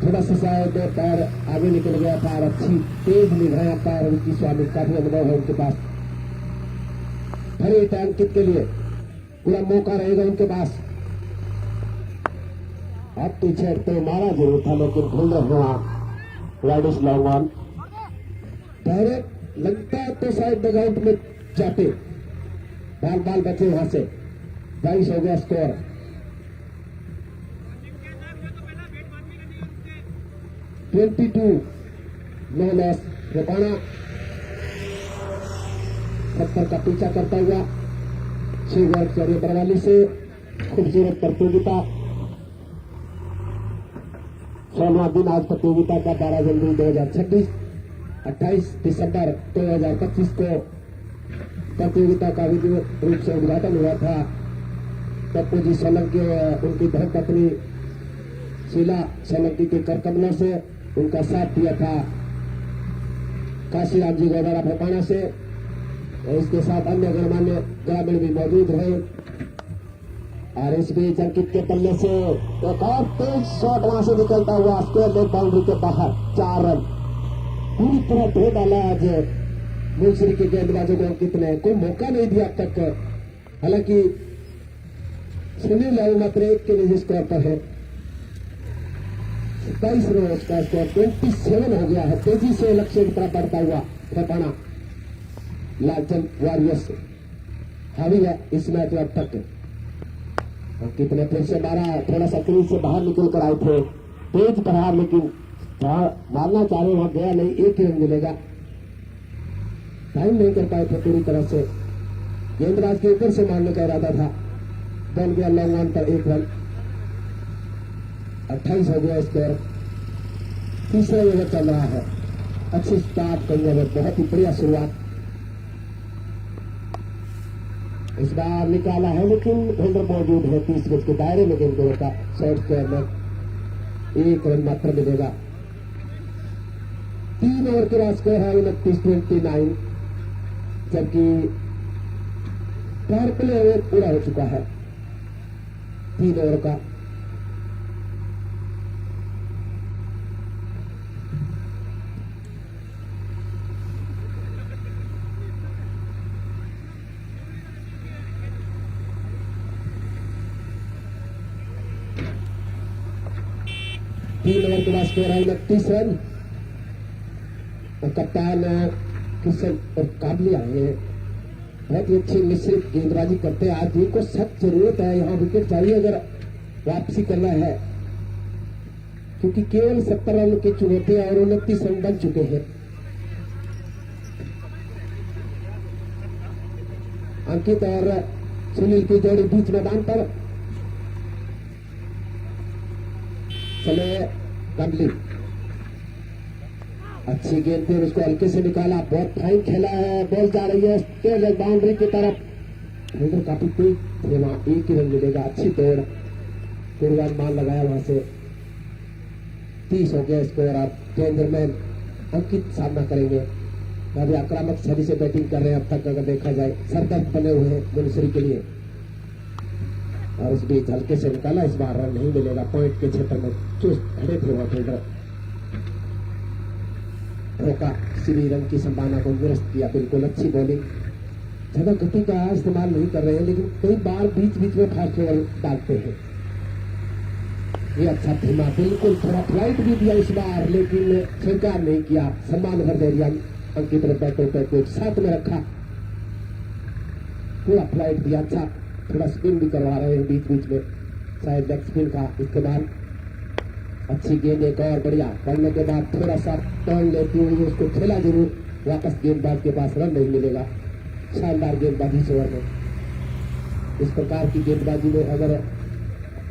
थोड़ा सा शायद पैर आगे निकल गया था और अच्छी तेज निगाह अंपायर विक्की स्वामी, काफी अनुभव है उनके पास। फ्री हिट अंकित के लिए पूरा मौका रहेगा उनके पास। अब पीछे तो मारा जरूर था लेकिन भूल रहे वहां ride is long on. Direct लगता है तो शायद डगआउट में जाते, बाल बचे वहां से। 22 हो गया स्कोर। No loss. रोपाना 70 का पीछा करता हुआ 6 वर्ग चौड़े बरवाली से खूबसूरत प्रतियोगिता। 16वां दिन आज प्रतियोगिता का 12 जनवरी 2026। 28 दिसंबर 2025 को प्रतियोगिता का विधिवत रूप से उद्घाटन हुआ था। पप्पू जी सोलंकी उनकी धर्मपत्नी शीला सोलंकी के कर कमलों से उनका साथ दिया था काशीराम जी गोदारा भोपाना से। और इसके साथ अन्य गणमान्य ग्रामीण भी मौजूद रहे। और इस बीच अंकित के पल्ले से एक और तेज शॉट वहां से निकलता हुआ स्क्वायर लेग बाउंड्री के बाहर। 4 रन पूरी तरह धो डाला आज मुंसरी के गेंदबाजों को अंकित ने। कोई मौका नहीं दिया अब तक। हालांकि सुनील लाल मात्र 1 के निजी स्कोर पर है। 27 रन उसका स्कोर 27 हो गया है। तेजी से लक्ष्य की तरफ बढ़ता हुआ ठेकाना लालचंद वॉरियर्स हावी है इस मैच में अब तक। अंकित ने फिर से मारा, थोड़ा सा क्रीज से बाहर निकल कर आए थे, तेज प्रहार, लेकिन मारना चाह रहे वहां गया नहीं। 1 रन मिलेगा। टाइम नहीं कर पाए थे पूरी तरह से। गेंदबाज के ऊपर से मारने का इरादा था, बन गया लॉन्ग ऑन पर 1 रन। 28 हो गया स्कोर। तीसरा ओवर चल रहा है। अच्छी स्टार्ट करने में बहुत ही बढ़िया शुरुआत इस बार निकाला है, लेकिन फिल्डर मौजूद है 30 गज के दायरे में। गेंद को रोका शॉर्ट स्क्वायर में 1 रन मात्र मिलेगा। 3 ओवर के बाद स्कोर है 29-29, जबकि पावर प्ले ओवर पूरा हो चुका है 3 ओवर का। तीन ओवर के बाद स्कोर है 29 रन। और कप्तान किशन और काबली आए हैं, बहुत ही अच्छी मिश्रित गेंदबाजी करते हैं। आज इनको सख्त जरूरत है, यहाँ विकेट चाहिए अगर वापसी करना है, क्योंकि केवल 70 रन की चुनौतियां और 29 रन बन चुके हैं। अंकित और सुनील की जोड़ी बीच मैदान पर। चले कमली, अच्छी गेंद पे उसको हल्के से निकाला, बहुत फाइन खेला है। बॉल जा रही है स्टेज बाउंड्री की तरफ। फील्डर काफी तेज थे वहां, 1 ही रन मिलेगा। अच्छी दौड़, पूर्वानुमान लगाया वहां से। 30 हो गया स्कोर। आप गेंदमैन अंकित सामना करेंगे। अभी आक्रामक छवि से बैटिंग कर रहे हैं अब तक, अगर देखा जाए सरदर्द बने हुए हैं मुंसरी के लिए। और इस बीच हल्के से निकाला, इस बार रन नहीं मिलेगा। पॉइंट के क्षेत्र में चुस्त खड़े थे वह फील्डर, रोका, सीधी रन की संभावना को निरस्त किया। बिल्कुल अच्छी बॉलिंग, ज्यादा गति का इस्तेमाल नहीं कर रहे हैं, लेकिन कई बार बीच बीच में फास्ट ओवर डालते हैं। ये अच्छा धीमा, बिल्कुल थोड़ा फ्लाइट भी दिया इस बार, लेकिन स्वीकार नहीं किया। सम्मान भर दे दिया अंकित ने, बैटों को एक साथ में रखा, पूरा फ्लाइट दिया। अच्छा थोड़ा स्पिन भी करवा रहे हैं बीच बीच में, शायद लेग स्पिन का इस्तेमाल। अच्छी गेंद, एक और बढ़िया करने के बाद थोड़ा सा टर्न लेती हुई उसको खेला जरूर, वापस गेंदबाज के पास रन नहीं मिलेगा। शानदार गेंदबाजी इस ओवर में। इस प्रकार की गेंदबाजी में अगर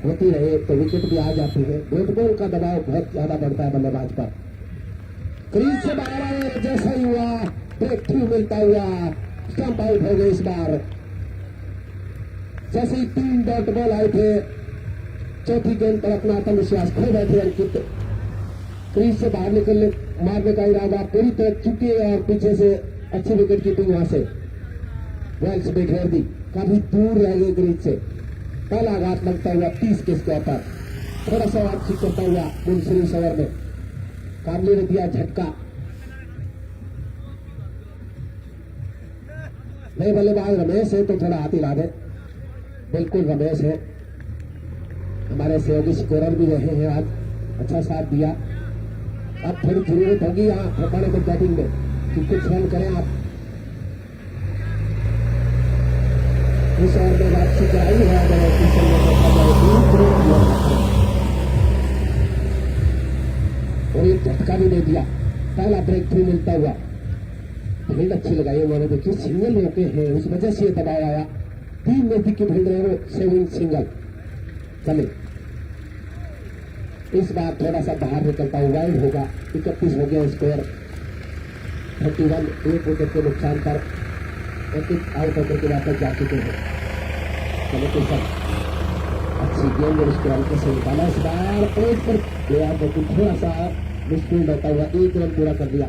होती रहे तो विकेट भी आ जाती है। डॉट बॉल का दबाव बहुत ज्यादा बढ़ता है बल्लेबाज पर। क्रीज से बाहर आए, जैसा ही हुआ ब्रेक थ्रू मिलता हुआ स्टंप आउट हो गए इस बार। जैसे ही 3 डॉट बॉल आए थे, चौथी गेंद पर अपना आत्मविश्वास खो बैठे अंकित। क्रीज से बाहर निकलने मारने का इरादा पूरी तरह चुके और पीछे से अच्छी विकेट कीपिंग वहां से वेल्स बिखेर दी, काफी दूर रह गए क्रीज से। पहला आघात लगता हुआ 30 के स्कोर पर, थोड़ा सा वापसी करता हुआ दूसरी ओवर में कामली ने दिया झटका। नहीं बल्लेबाज रमेश है तो थोड़ा हाथ हिला दे। बिल्कुल रमेश है, हमारे सहयोगी स्कोरर भी रहे हैं आज, अच्छा साथ दिया। अब थोड़ी जरूरत होगी यहाँ हमारे को बैटिंग में कि कुछ रन करें आप। इस ओवर में वापसी कराई है और एक झटका भी दे दिया। पहला ब्रेक थ्रू मिलता हुआ, फील्ड अच्छी लगाई उन्होंने, देखिए सिंगल रोके हैं, उस वजह से ये दबाव आया। 3 नजदीक की फील्ड रहे, सेविंग सिंगल चले। इस बार थोड़ा सा बाहर निकलता हुआ वाइड होगा। 31 हो गया स्कोर, 31, 1 विकेट के नुकसान पर अंकित आउट होकर के वापस जा चुके हैं। चलो तो सर अच्छी गेंद और उसको हल्के से निकाला। इस बार पॉइंट पर गया, लेकिन थोड़ा सा मुश्किल रहता हुआ 1 रन पूरा कर दिया।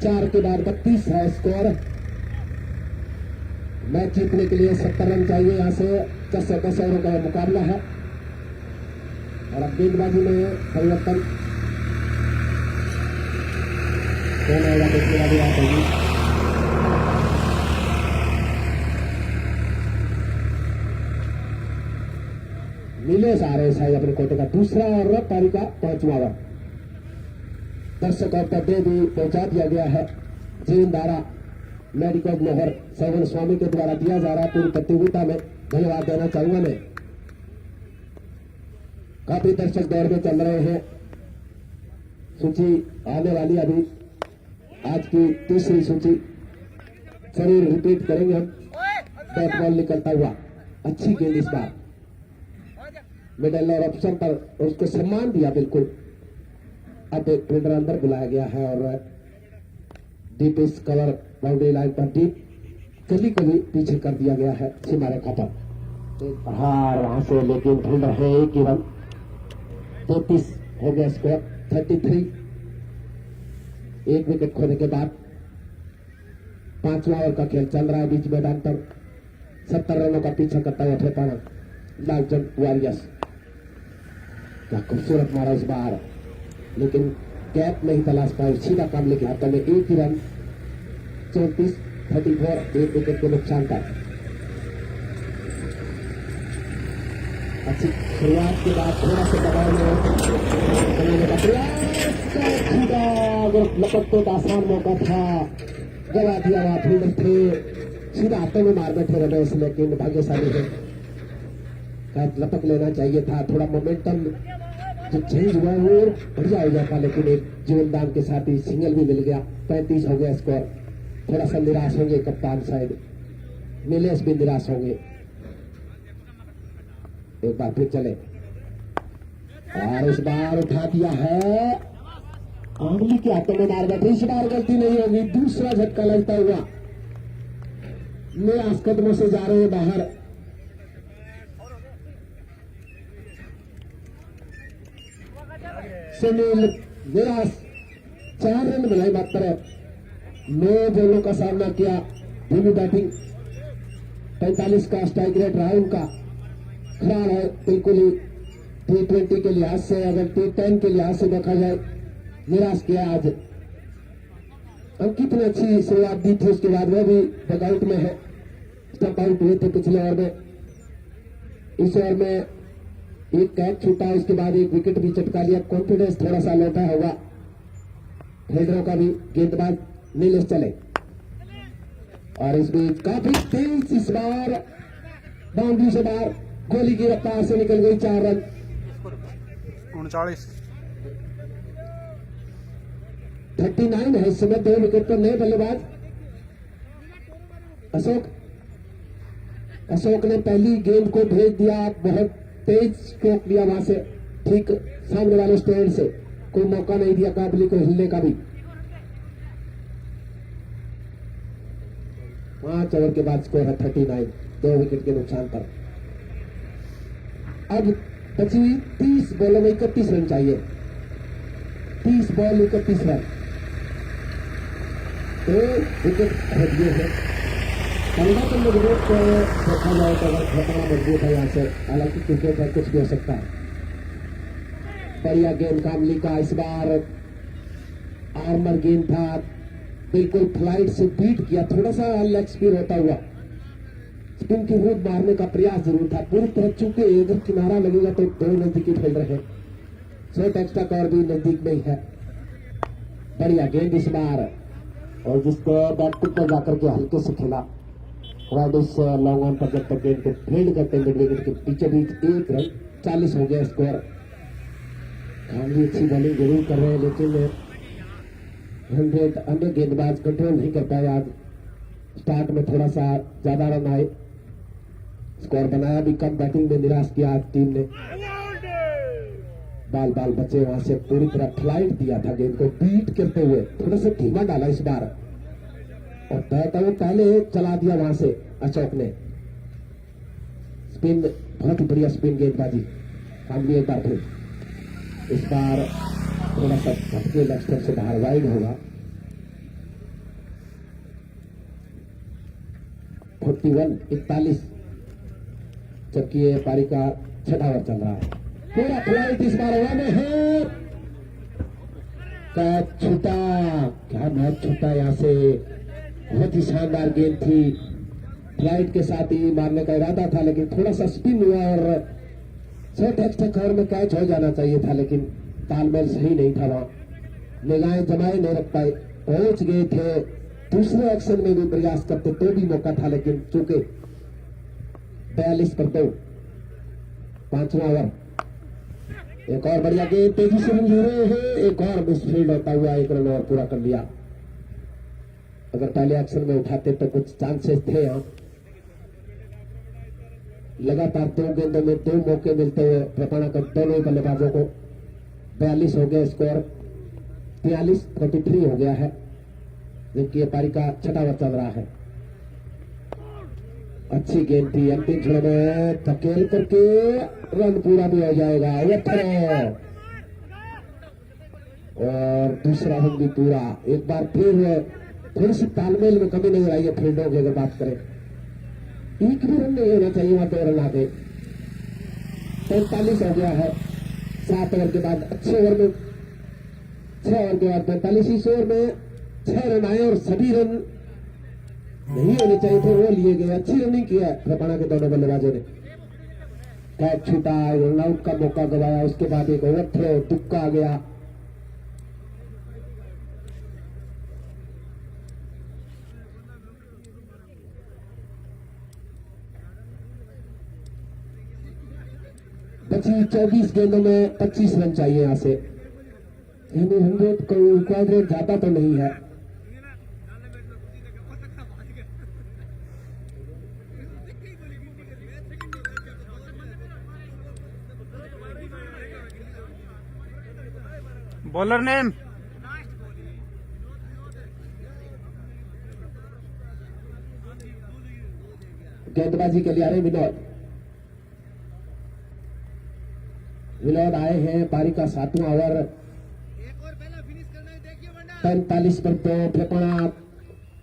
4 के बाद 32 है स्कोर। मैच जीतने के लिए 70 रन चाहिए। यहाँ से 10 से 10 ओवरों का मुकाबला है और अब गेंदबाजी में परिवर्तन कौन आएगा देखने वाली बात होगी। नीलेश आ रहे शायद अपने कोटे का दूसरा और पारी का 5वां ओवर। दर्शकों पर दे भी पहुंचा दिया गया है। जीवनधारा मेडिकल मोहर सैवन स्वामी के द्वारा दिया जा रहा है पूरी प्रतियोगिता में। धन्यवाद देना चाहूंगा मैं। काफी दर्शक दौड़ में चल रहे हैं। सूची आने वाली अभी आज की तीसरी सूची जरूर रिपीट करेंगे हम। बैट बॉल निकलता हुआ, अच्छी गेंद इस बार मिडल और ऑप्शन पर उसको सम्मान दिया बिल्कुल। अब एक फील्डर अंदर बुलाया गया है और डीप इस कवर बाउंड्री लाइन पर डीप गली को भी पीछे कर दिया गया है सीमा रेखा पर। हार वहां से, लेकिन फील्डर है 1 रन। 33 हो गया स्कोर, 33। 1 विकेट खोने के बाद 5वां ओवर का खेल चल रहा है बीच मैदान पर। 70 रनों का पीछा करता हुआ ठेकाना लालचंद वॉरियर्स। क्या खूबसूरत मारा इस बार, लेकिन कैप नहीं तलाश पाए, सीधा कामले के हाथों में 1 ही रन। 34, 34, 1 विकेट के नुकसान पर। अच्छी शुरुआत के बाद थोड़ा सा दबाव में लपकते का आसान मौका था, गवा दिया हुआ फील्डर थे, सीधा हाथों में मार बैठे रमेश, लेकिन भाग्यशाली है, लपक लेना चाहिए था। थोड़ा मोमेंटम जो चेंज हुआ है वो बढ़िया हो जाता, लेकिन एक जीवनदान के साथ ही सिंगल भी मिल गया। 35 हो गया स्कोर। थोड़ा सा निराश होंगे कप्तान शायद, नीलेश भी निराश होंगे। एक बार फिर चले और इस बार उठा दिया है, आंगली के हाथों में मार बैठे। इस बार गलती नहीं होगी, दूसरा झटका लगता हुआ निराश कदमों से जा रहे हैं बाहर। सुनील निराश, 4 रन बनाए मात्र। 9 बॉलों का सामना किया, धीमी बैटिंग 45 का स्ट्राइक रेट रहा उनका, खराब है बिल्कुल ही। T20 के लिहाज से, अगर T10 के लिहाज से देखा जाए, निराश किया आज। अंकित ने अच्छी शुरुआत दी थी, उसके बाद वो भी डगआउट में है, स्टंप आउट हुए थे पिछले ओवर में। इस ओवर में एक कैच छूटा, इसके बाद एक विकेट भी चटका लिया, कॉन्फिडेंस थोड़ा सा लौटा होगा फील्डरों का भी। गेंदबाज नीलेश चले और इस बीच काफी तेज इस बार बाउंड्री से बाहर, गोली की रफ्तार से निकल गई, 4 रन। 39 39 है इस समय, 2 विकेट पर नए बल्लेबाज अशोक ने पहली गेंद को भेज दिया, बहुत तेज स्ट्रोक दिया वहां से, ठीक सामने वाले स्टैंड से, कोई मौका नहीं दिया काबली को हिलने का भी। 5 ओवर के बाद स्कोर है 39, 2 विकेट के नुकसान पर। अब बची 30 बॉलों में 31 रन चाहिए, 30 बॉल 31 रन, 2 विकेट खो दिए हैं। पंद्रह तो मजबूत को देखा जाए तो अगर खतरा मजबूत है यहाँ से, हालांकि क्रिकेट है, कुछ भी हो सकता है। बढ़िया गेंद कामली का, इस बार आर्मर गेंद था, बिल्कुल फ्लाइट से बीट किया, थोड़ा सा लेग स्पिन होता हुआ स्पिन की हुड मारने का प्रयास जरूर था, पूरी तरह चूके इधर किनारा लगेगा तो 2 नजदीकी फील्डर है, शॉर्ट एक्स्ट्रा कवर भी नजदीक में ही है। बढ़िया गेंद इस बार, और जिसको बैटिंग पर जाकर के हल्के से खेला, वाइडिस लॉन्ग ऑन पर जब तक गेंद को फील्ड करते मिड विकेट के पीछे बीच 1 रन, 40 हो गया स्कोर। काफी अच्छी बॉलिंग जरूर कर रहे हैं, लेकिन 100 अन्य गेंदबाज कंट्रोल नहीं कर पाए आज। स्टार्ट में थोड़ा सा ज्यादा रन आए, स्कोर बनाया भी कम, बैटिंग में निराश किया आज टीम ने। बाल बचे वहां से, पूरी तरह फ्लाइट दिया था गेंद को, बीट करते हुए थोड़ा सा धीमा डाला इस बार, और वो पहले चला दिया वहां से अशोक ने। स्पिन, बहुत ही बढ़िया स्पिन गेंदबाजी, कामली एक बार फिर, इस बार थोड़ा सा हटके लेग स्टंप से बाहर, वाइड होगा। 41 जबकि ये पारी का 6वां ओवर चल रहा है। पूरा फ्लाइट इस बार हवा में है, कैच छूटा, क्या मैच छूटा यहाँ से, बहुत ही शानदार गेंद थी, फ्लाइट के साथ ही मारने का इरादा था, लेकिन थोड़ा सा स्पिन हुआ और शॉर्ट एक्स्ट्रा कवर में कैच हो जाना चाहिए था, लेकिन तालमेल सही नहीं था वहां, निगाहें जमाए नहीं रख पाए, पहुंच गए थे। दूसरे एक्शन में भी प्रयास करते तो भी मौका था, लेकिन चूंकि 42 पर 2, 5वां ओवर। एक और बढ़िया गेंद, तेजी से रन ले रहे हैं, एक और मिसफील्ड होता हुआ 1 रन और पूरा कर लिया। अगर पहले एक्शन में उठाते तो कुछ चांसेस थे यहाँ। लगातार 2 गेंदों में 2 मौके मिलते हुए प्रपाणा कर दोनों बल्लेबाजों को 42 हो गया स्कोर, 43 हो गया है, जबकि ये पारी का 6वां ओवर चल रहा है। अच्छी गेंद थी, अंतिम क्षण में धकेल करके रन पूरा भी हो जाएगा, और दूसरा रन भी पूरा। एक बार फिर थोड़ी सी तालमेल में कमी नजर आई है फील्डों की, अगर बात करें, एक भी रन नहीं होना चाहिए वहां, 2 रन आ गए, 45 हो गया है 7 ओवर के बाद। अच्छे ओवर में 6 ओवर के बाद 45, इस ओवर में 6 रन आए और सभी रन नहीं होने चाहिए थे, वो लिए गए। अच्छी रनिंग किया प्रपाणा के दोनों बल्लेबाजों ने, कैच छूटा, रन आउट का मौका गवाया, उसके बाद एक ओवर थ्रो, तुक्का आ गया। बची 24 गेंदों में 25 रन चाहिए यहाँ से, यानी 100 कोई रिक्वायर्ड रेट ज्यादा तो नहीं है। बॉलर नेम गेंदबाजी के लिए आ रहे विनोद आए हैं, पारी का 7वां ओवर, 45 पर 2। प्रपाणा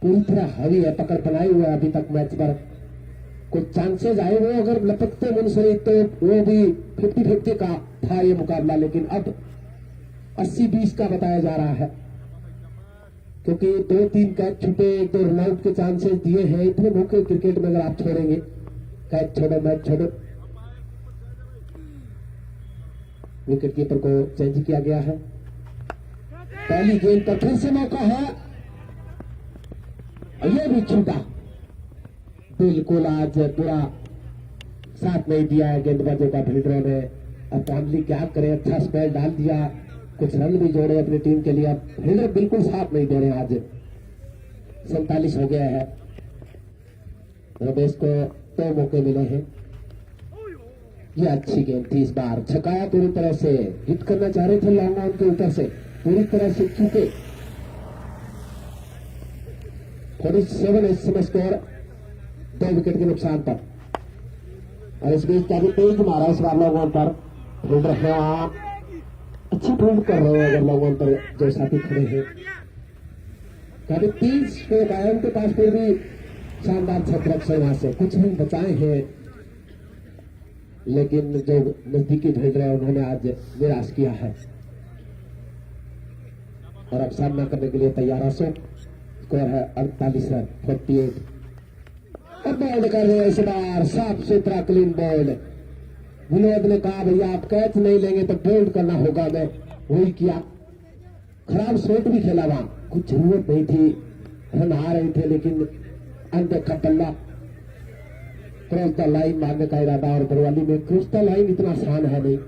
पूरी तरह हरी है, पकड़ बनाए हुए अभी तक मैच पर, कुछ चांसेस आए वो अगर लपकते मुंसरी तो वो भी 50-50 का था ये मुकाबला, लेकिन अब 80-20 का बताया जा रहा है, क्योंकि 2-3 कैच छूटे, 1-2 रनआउट के चांसेस दिए हैं। इतने मौके क्रिकेट में अगर आप छोड़ेंगे, कैच छोड़ो मैच छोड़ो। विकेट कीपर को चेंज किया गया है। पहली गेंद पर फिर से मौका है, ये भी छूटा। बिल्कुल आज पूरा साथ नहीं दिया है गेंदबाजों का फील्डरों ने। अब फैमिली क्या करे, अच्छा स्पेल डाल दिया, कुछ रन भी जोड़े अपनी टीम के लिए। अब फील्डर बिल्कुल साथ नहीं दे रहे। आज 47 हो गया है। रमेश को 2 मौके मिले हैं। ये अच्छी गेंद थी, इस बार छकाया पूरी तरह से। हिट करना चाह रहे थे लॉन्ग ऑन के ऊपर से, पूरी तरह से चूके। 47 इस समय स्कोर, 2 विकेट के नुकसान पर। और इस बीच काफी तेज मारा इस बार लॉन्ग ऑन पर। फील्डर है आप अच्छी फील्ड कर रहे हो अगर लॉन्ग ऑन पर जो साथी खड़े हैं। काफी तेज स्ट्रोक आया उनके पास, फिर भी शानदार छत्रक से वहां से कुछ भी बचाए हैं, लेकिन जो नजदीकी फील्डर है उन्होंने आज निराश किया है। और अब सामना करने के लिए तैयार है। स्कोर है 48 रन, 48। अब बॉल्ड कर रहे हैं इस बार, साफ सुथरा क्लीन बॉल्ड। विनोद ने कहा भैया आप कैच नहीं लेंगे तो बोल्ड करना होगा, मैं वही किया। खराब शॉट भी खेला वहां, कुछ जरूरत नहीं थी, रन आ रहे थे, लेकिन अनदेखा बल्ला। क्रॉस द लाइन मारने का इरादा, और बरवाली में क्रॉस द लाइन इतना आसान है नहीं।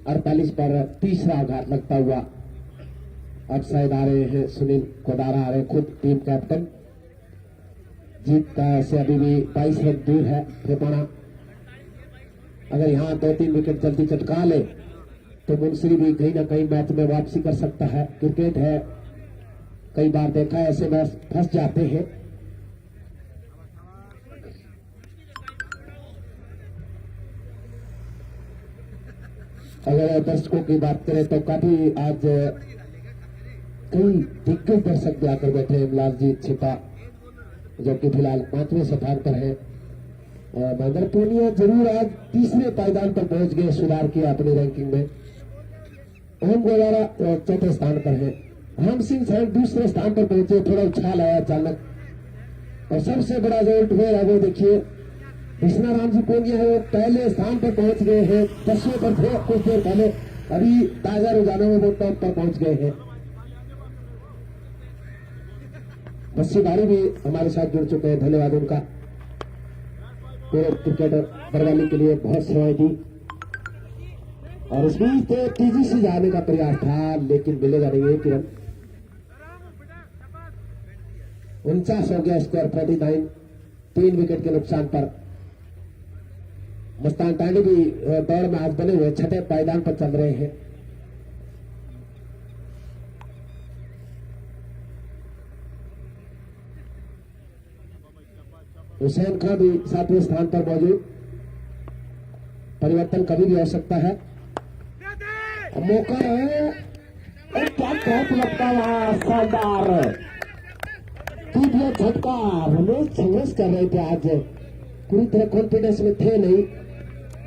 48 पर तीसरा आघात लगता हुआ अब शायद आ रहे हैं सुनील कोडारा, आ रहे खुद टीम कैप्टन। जीत का से अभी भी 22 रन दूर है त्रिपाणा। अगर यहाँ 2-3 विकेट जल्दी चटका ले तो मुंसरी भी कहीं ना कहीं मैच में वापसी कर सकता है। क्रिकेट है, कई बार देखा है ऐसे मैच फंस जाते हैं। अगर दर्शकों की बात करें तो काफी आज कई दिग्गज दर्शक भी आकर बैठे हैं। लालजी छिपा जो कि फिलहाल 5वें स्थान पर है। महेंद्र पूनिया जरूर आज तीसरे पायदान पर पहुंच गए, सुधार किया अपनी रैंकिंग में। ओम गोवारा 4थे स्थान पर है। राम सिंह साहब दूसरे स्थान पर पहुंचे, थोड़ा उछाल आया अचानक। और सबसे बड़ा जो उठवेर है वो देखिए, कृष्णा राम जी पूनिया है, वो पहले स्थान पर पहुंच गए हैं। 10वें पर थे कुछ देर पहले, अभी ताजा रुझानों में वो टॉप पर पहुंच गए हैं। बस्सी भारी भी हमारे साथ जुड़ चुके हैं, धन्यवाद उनका। पूरे क्रिकेटर बरवाली के लिए बहुत सेवाएं दी। और इस बीच तेजी से जाने का प्रयास था, लेकिन मिलेगा नहीं है किरण। 49 हो गया स्कोर, 49, 3 विकेट के नुकसान पर। मस्तान टांडी भी दौड़ में आज बने हुए 6ठे पायदान पर चल रहे हैं। हुसैन खान भी 7वें स्थान पर मौजूद। परिवर्तन कभी भी हो सकता है। मौका है, क्या बहुत लगता है, शानदार झटका। रमेश संघर्ष कर रहे थे आज, पूरी तरह कॉन्फिडेंस में थे नहीं,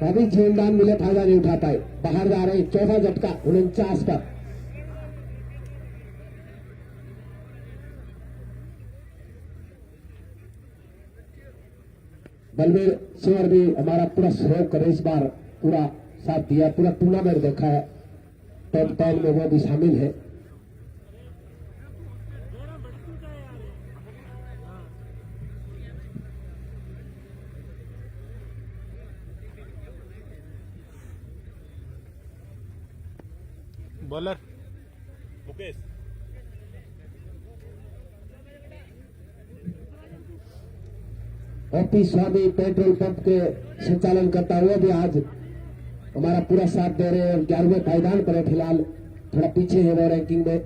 अभी जीवनदान मिले, फायदा नहीं उठा पाए, बाहर जा रहे। चौथा झटका 49 पर। बलवीर सिंह भी हमारा पूरा सहयोग करे, इस बार पूरा साथ दिया, पूरा टूर्नामेंट देखा है, टॉप 10 में वो भी शामिल है। बॉलर मुकेश ओपी स्वामी पेट्रोल पंप के संचालन करता हुआ भी आज हमारा पूरा साथ दे रहे हैं। 11वें पायदान पर है फिलहाल, थोड़ा पीछे है वो रैंकिंग में।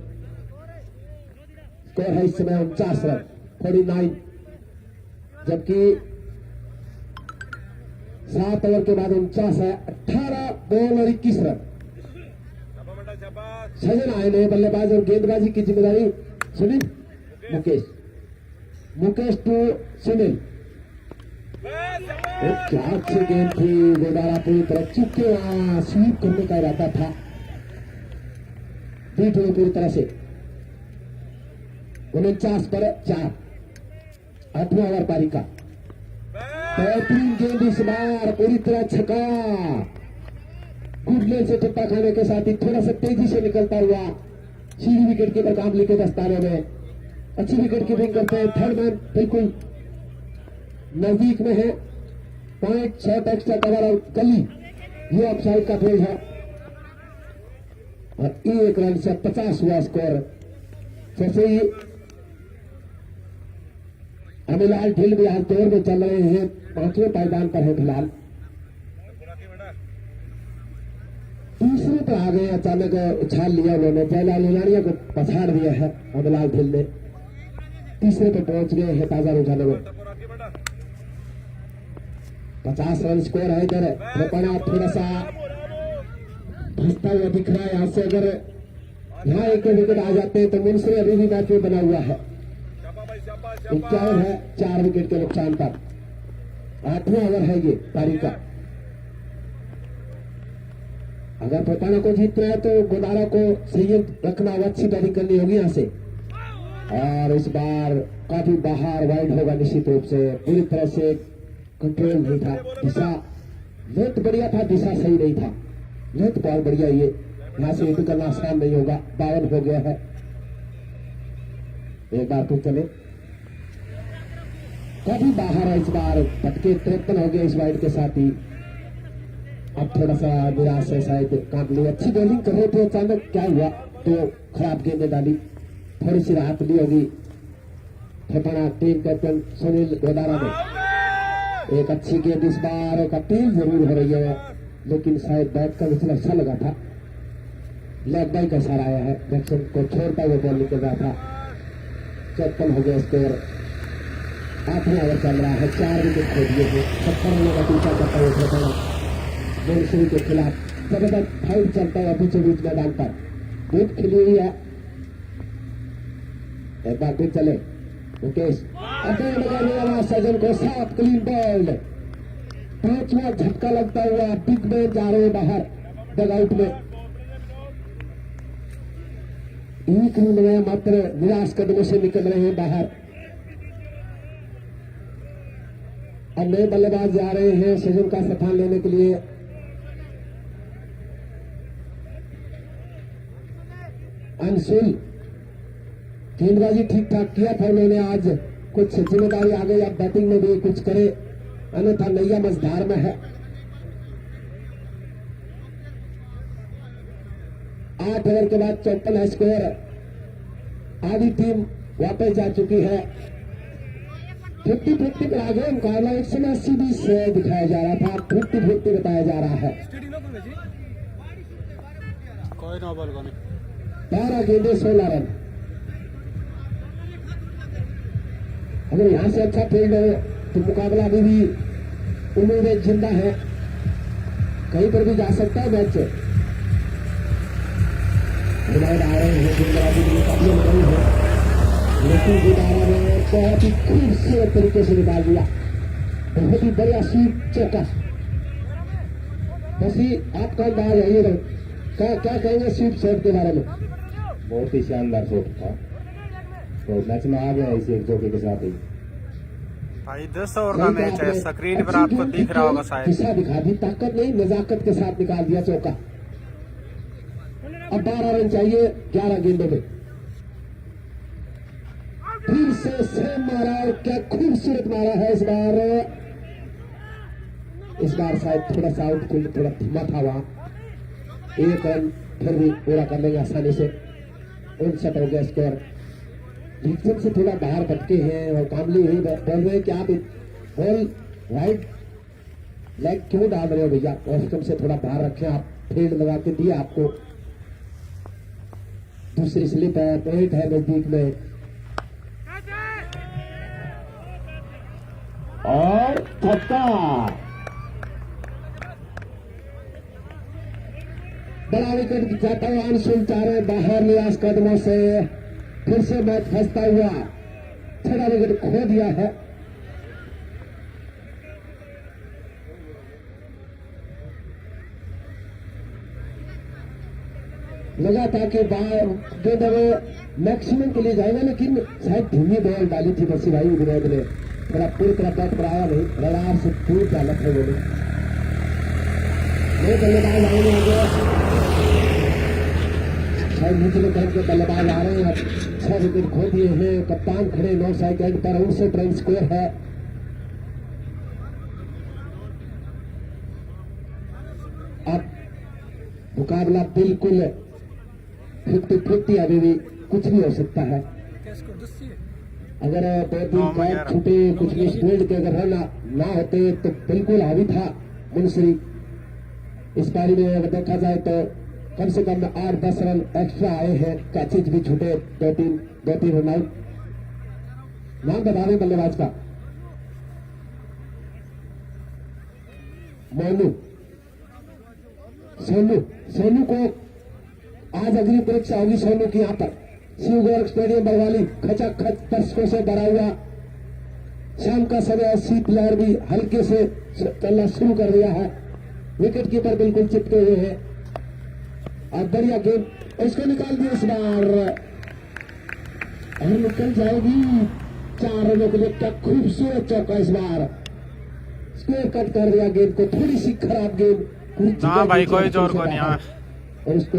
स्कोर है इस समय 49 रन, 49, जबकि 7 ओवर के बाद 49 है। 18 बॉल और 21 रन। सजन आए नए बल्लेबाज और गेंदबाजी की जिम्मेदारी सुनील मुकेश टू सुनील। क्या अच्छी गेंद थी, गोदारा पूरी तरह चुके वहां स्वीप करने का इरादा था, बीट हुई पूरी तरह से। 49 पर 4, 8वां ओवर पारी का। बेहतरीन गेंद इस बार, पूरी तरह छक्का, गुड लेन से टप्पा खाने के साथ ही थोड़ा सा तेजी से निकलता हुआ सीधी विकेट कीपर काम लेके दस्ताने में अच्छी विकेट कीपिंग करते हैं। थर्ड मैन बिल्कुल नजदीक में है, पॉइंट शॉट एक्स्ट्रा कवर और गली, ये ऑफसाइड का फील्ड है और 1 रन से 50 हुआ स्कोर। जैसे ही अमिलाल ढिल भी आज दौर में चल रहे हैं, 5वें पायदान पर है फिलहाल। तीसरे पर आ गए, अचानक उछाल लिया उन्होंने, जयलाल लाड़िया को पछाड़ दिया है अमिलाल ढिल ने। तीसरे पर पहुंच गए हैं ताजा रुझानों में। 50 रन स्कोर है इधर। त्रिपणा थोड़ा सा फंसता हुआ दिख रहा है। यहाँ से अगर यहाँ एक विकेट आ जाते हैं तो मुंसरी अभी भी मैच में बना हुआ है। 51 है 4 विकेट के नुकसान पर। 8वां ओवर है ये पारी का। अगर त्रिपणा को जीतना है तो गोदारा को संयम रखना होगा, अच्छी बैटिंग करनी होगी यहाँ से। और इस बार काफी बाहर वाइड होगा निश्चित रूप से, पूरी तरह से कंट्रोल नहीं था। दिशा लेंथ बढ़िया था, दिशा सही नहीं था। लेंथ बहुत बढ़िया, ये यहाँ से हिट करना आसान नहीं होगा। 52 हो गया है। एक बार फिर चले, काफी बाहर है इस बार, पटके 53 हो गए इस वाइड के साथ ही। अब थोड़ा सा निराश है शायद कांपली। अच्छी बॉलिंग कर रहे थे, अचानक क्या हुआ तो खराब गेंदें डाली, थोड़ी सी राहत ली होगी। त्रिपणा टीम कैप्टन सुनील गोदारा ने एक अच्छी गेंद इस बार, एक अपील जरूर हो रही है लेकिन शायद बैट का विचल अच्छा लगा था। लेग बाई का सहारा आया है, बैट्समैन को छोड़ता हुआ बॉल निकल रहा था। 54 हो गया स्कोर। 8वां ओवर चल रहा है, 4 विकेट खो दिए थे। 70 रनों का पीछा करता हुआ त्रिपणा मुंसरी के खिलाफ जबरदस्त फाइट चलता है बीचों बीच मैदान पर। धूप खिली हुई है। एक बार फिर चले मुकेश, सजन को साफ क्लीन बॉल्ड। 5वां झटका लगता हुआ बिग मैन जा रहे हैं बाहर डगआउट में। 1 रन में मात्र निराश कदमों से निकल रहे हैं बाहर। अब नए बल्लेबाज जा रहे हैं सजन का स्थान लेने के लिए। अंशुल गेंदबाजी ठीक ठाक किया था उन्होंने, आज कुछ जिम्मेदारी आ गई, अब बैटिंग में भी कुछ करे, अन्यथा नैया मझधार में है। 8 ओवर के बाद 54 है स्कोर। आधी टीम वापस जा चुकी है। 50-50 पर आ गए मुकाबला। 180-20 दिखाया जा रहा था, 50-50 बताया जा रहा है। कोई ना बॉल 12 गेंदे 16 रन। अगर यहां से अच्छा फील्ड हो तो मुकाबला अभी भी उम्मीदें जिंदा है, कहीं पर भी जा सकता है मैच। विराट आ रहे हैं, गेंदबाजी के मुकाबले में नहीं है, लेकिन गुदारा ने बहुत ही खूबसूरत तरीके से निकाल दिया। बहुत ही बढ़िया स्वीप चौका। बस ही आपका अंदाज है ये, क्या कहेंगे स्वीप शॉट के बारे में? बहुत ही शानदार शॉट था, तो मैच में आ गया इस एक चौके के साथ ही। भाई 10 ओवर का मैच है, स्क्रीन पर आपको दिख रहा होगा शायद। दिशा दिखा दी, ताकत नहीं नजाकत के साथ निकाल दिया चौका। अब 12 रन चाहिए 11 गेंदों में। फिर से सेम मारा और क्या खूबसूरत मारा है इस बार। इस बार शायद थोड़ा सा आउटफील्ड थोड़ा धीमा था वहां। 1 रन फिर भी पूरा कर लेंगे आसानी से। 59 हो गया स्कोर। डिक्सन से थोड़ा बाहर भटके हैं और कामली यही बोल रहे हैं कि आप बॉल राइट लेग क्यों डाल रहे हो भैया, ऑस्टम से थोड़ा बाहर रखें। आप फील्ड लगा के दिए, आपको दूसरी स्लिप है, पॉइंट है नजदीक में। और छक्का, बड़ा विकेट जाता हुआ अंशुल चारे बाहर निराश कदमों से। फिर से मैच फंसता हुआ, 6 विकेट खो दिया है। लगा था कि गेंद मैक्सिमम के लिए जाएगा, लेकिन शायद धीमी बॉल डाली थी बसी भाई विनोद ने, थोड़ा पूरी तरह बैट पर आया नहीं, रडार से दूर डाला था वो बल्लेबाज आएंगे आगे, शायद निचले क्रम के बल्लेबाज आ रहे हैं। 6 विकेट खो दिए हैं, कप्तान खड़े 9 सेकंड पर, 59 रन स्कोर है। अब मुकाबला बिल्कुल 50-50, अभी भी कुछ भी हो सकता है। अगर 2-3 कैच छूटे, कुछ भी स्पीड के अगर रन ना होते तो बिल्कुल हावी था मुंसरी। इस पारी में अगर देखा जाए तो कम से कम 8-10 रन एक्स्ट्रा आए हैं, कैचेज भी छूटे 2-3 रन आउट। नाम बता दें बल्लेबाज का, मोनू सोनू को आज अग्नि परीक्षा होगी सोनू की। यहाँ पर शिव गोरख स्टेडियम बरवाली खचाखच दर्शकों से भरा हुआ, शाम का समय, शीत लहर भी हल्के से चलना शुरू कर दिया है, विकेट कीपर बिल्कुल चिपके हुए हैं और बढ़िया गेम उसको निकाल दिया इस बार और निकल जाएगी 4 रनों के लिए। क्या खूबसूरत चौका इस बार, स्कोर कट कर दिया गेंद को, थोड़ी सी खराब गेंद ना भाई, कोई जोर को नहीं। और उसको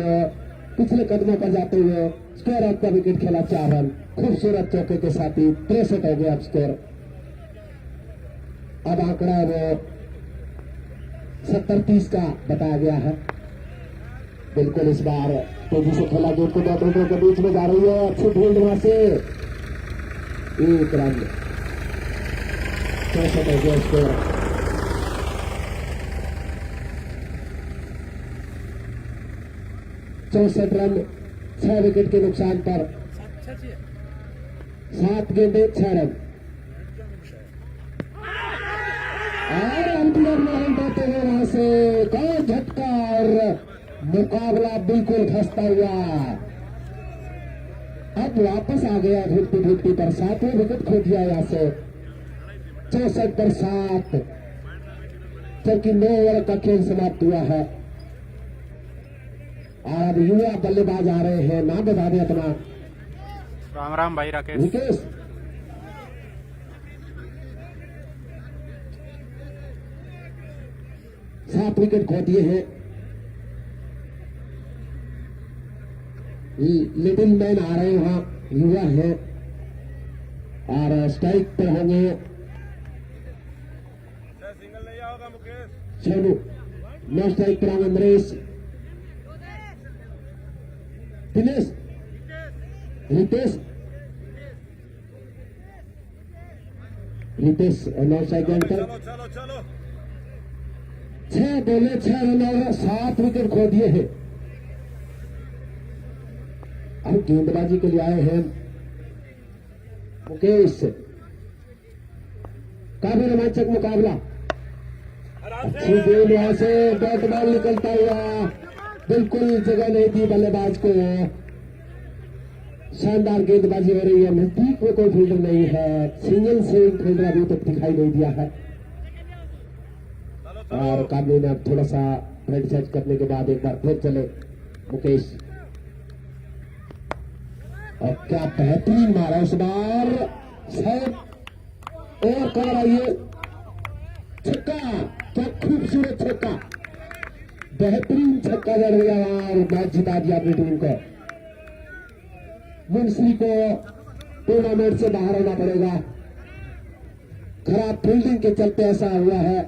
पिछले कदमों पर जाते हुए स्कोर आपका विकेट खेला 4 रन, खूबसूरत चौके के साथ ही 63 हो गया अब स्कोर। अब आंकड़ा वो 70-30 का बताया गया है। बिल्कुल इस बार तेजी से खेला गेंद को 2 विकेटों के बीच में जा रही है, अच्छी फील्ड वहां से 1 रन, 64 हो गया स्कोर। 64 रन 6 विकेट के नुकसान पर, 7 गेंदे 6 रन। और अंपायर नहीं देते हुए वहां से कौन झटका और मुकाबला बिल्कुल खस्ता हुआ। अब वापस आ गया 50-50 पर, 7वें विकेट खो दिया यहाँ से 64 पर 7, जबकि 9 ओवर का खेल समाप्त हुआ है। और अब युवा बल्लेबाज आ रहे हैं, नाम बता दें अपना। राम राम भाई राकेश। विकेश 7 विकेट खो दिए हैं। लिटिल मैन आ रहे हैं, वहां युवा है और स्ट्राइक पर होंगे सोनू, 9 स्ट्राइक पर होंगे नरेश, दिनेश, रितेश 9 सेकंड पर 6 बोले 6 रन और 7 विकेट खो दिए हैं। अब गेंदबाजी के लिए आए हैं मुकेश, काफी रोमांचक मुकाबला, अच्छी गेंद वहां से, बैट बॉल निकलता हुआ, बिल्कुल जगह नहीं दी बल्लेबाज को, शानदार गेंदबाजी हो रही है, नजदीक में कोई फील्डर नहीं है, सिंगल स्विंग फील्डर अभी तक दिखाई नहीं दिया है। और काबली ने अब थोड़ा सा फ्रंट सेट करने के बाद एक बार फिर चले मुकेश, और क्या बेहतरीन मारा इस बार, शायद और कर आइए छक्का, क्या खूबसूरत छक्का, बेहतरीन छक्का जड़ गया और मैच जिता दिया अपनी टीम को। मुंशी को टूर्नामेंट से बाहर होना पड़ेगा, खराब फील्डिंग के चलते ऐसा हुआ है।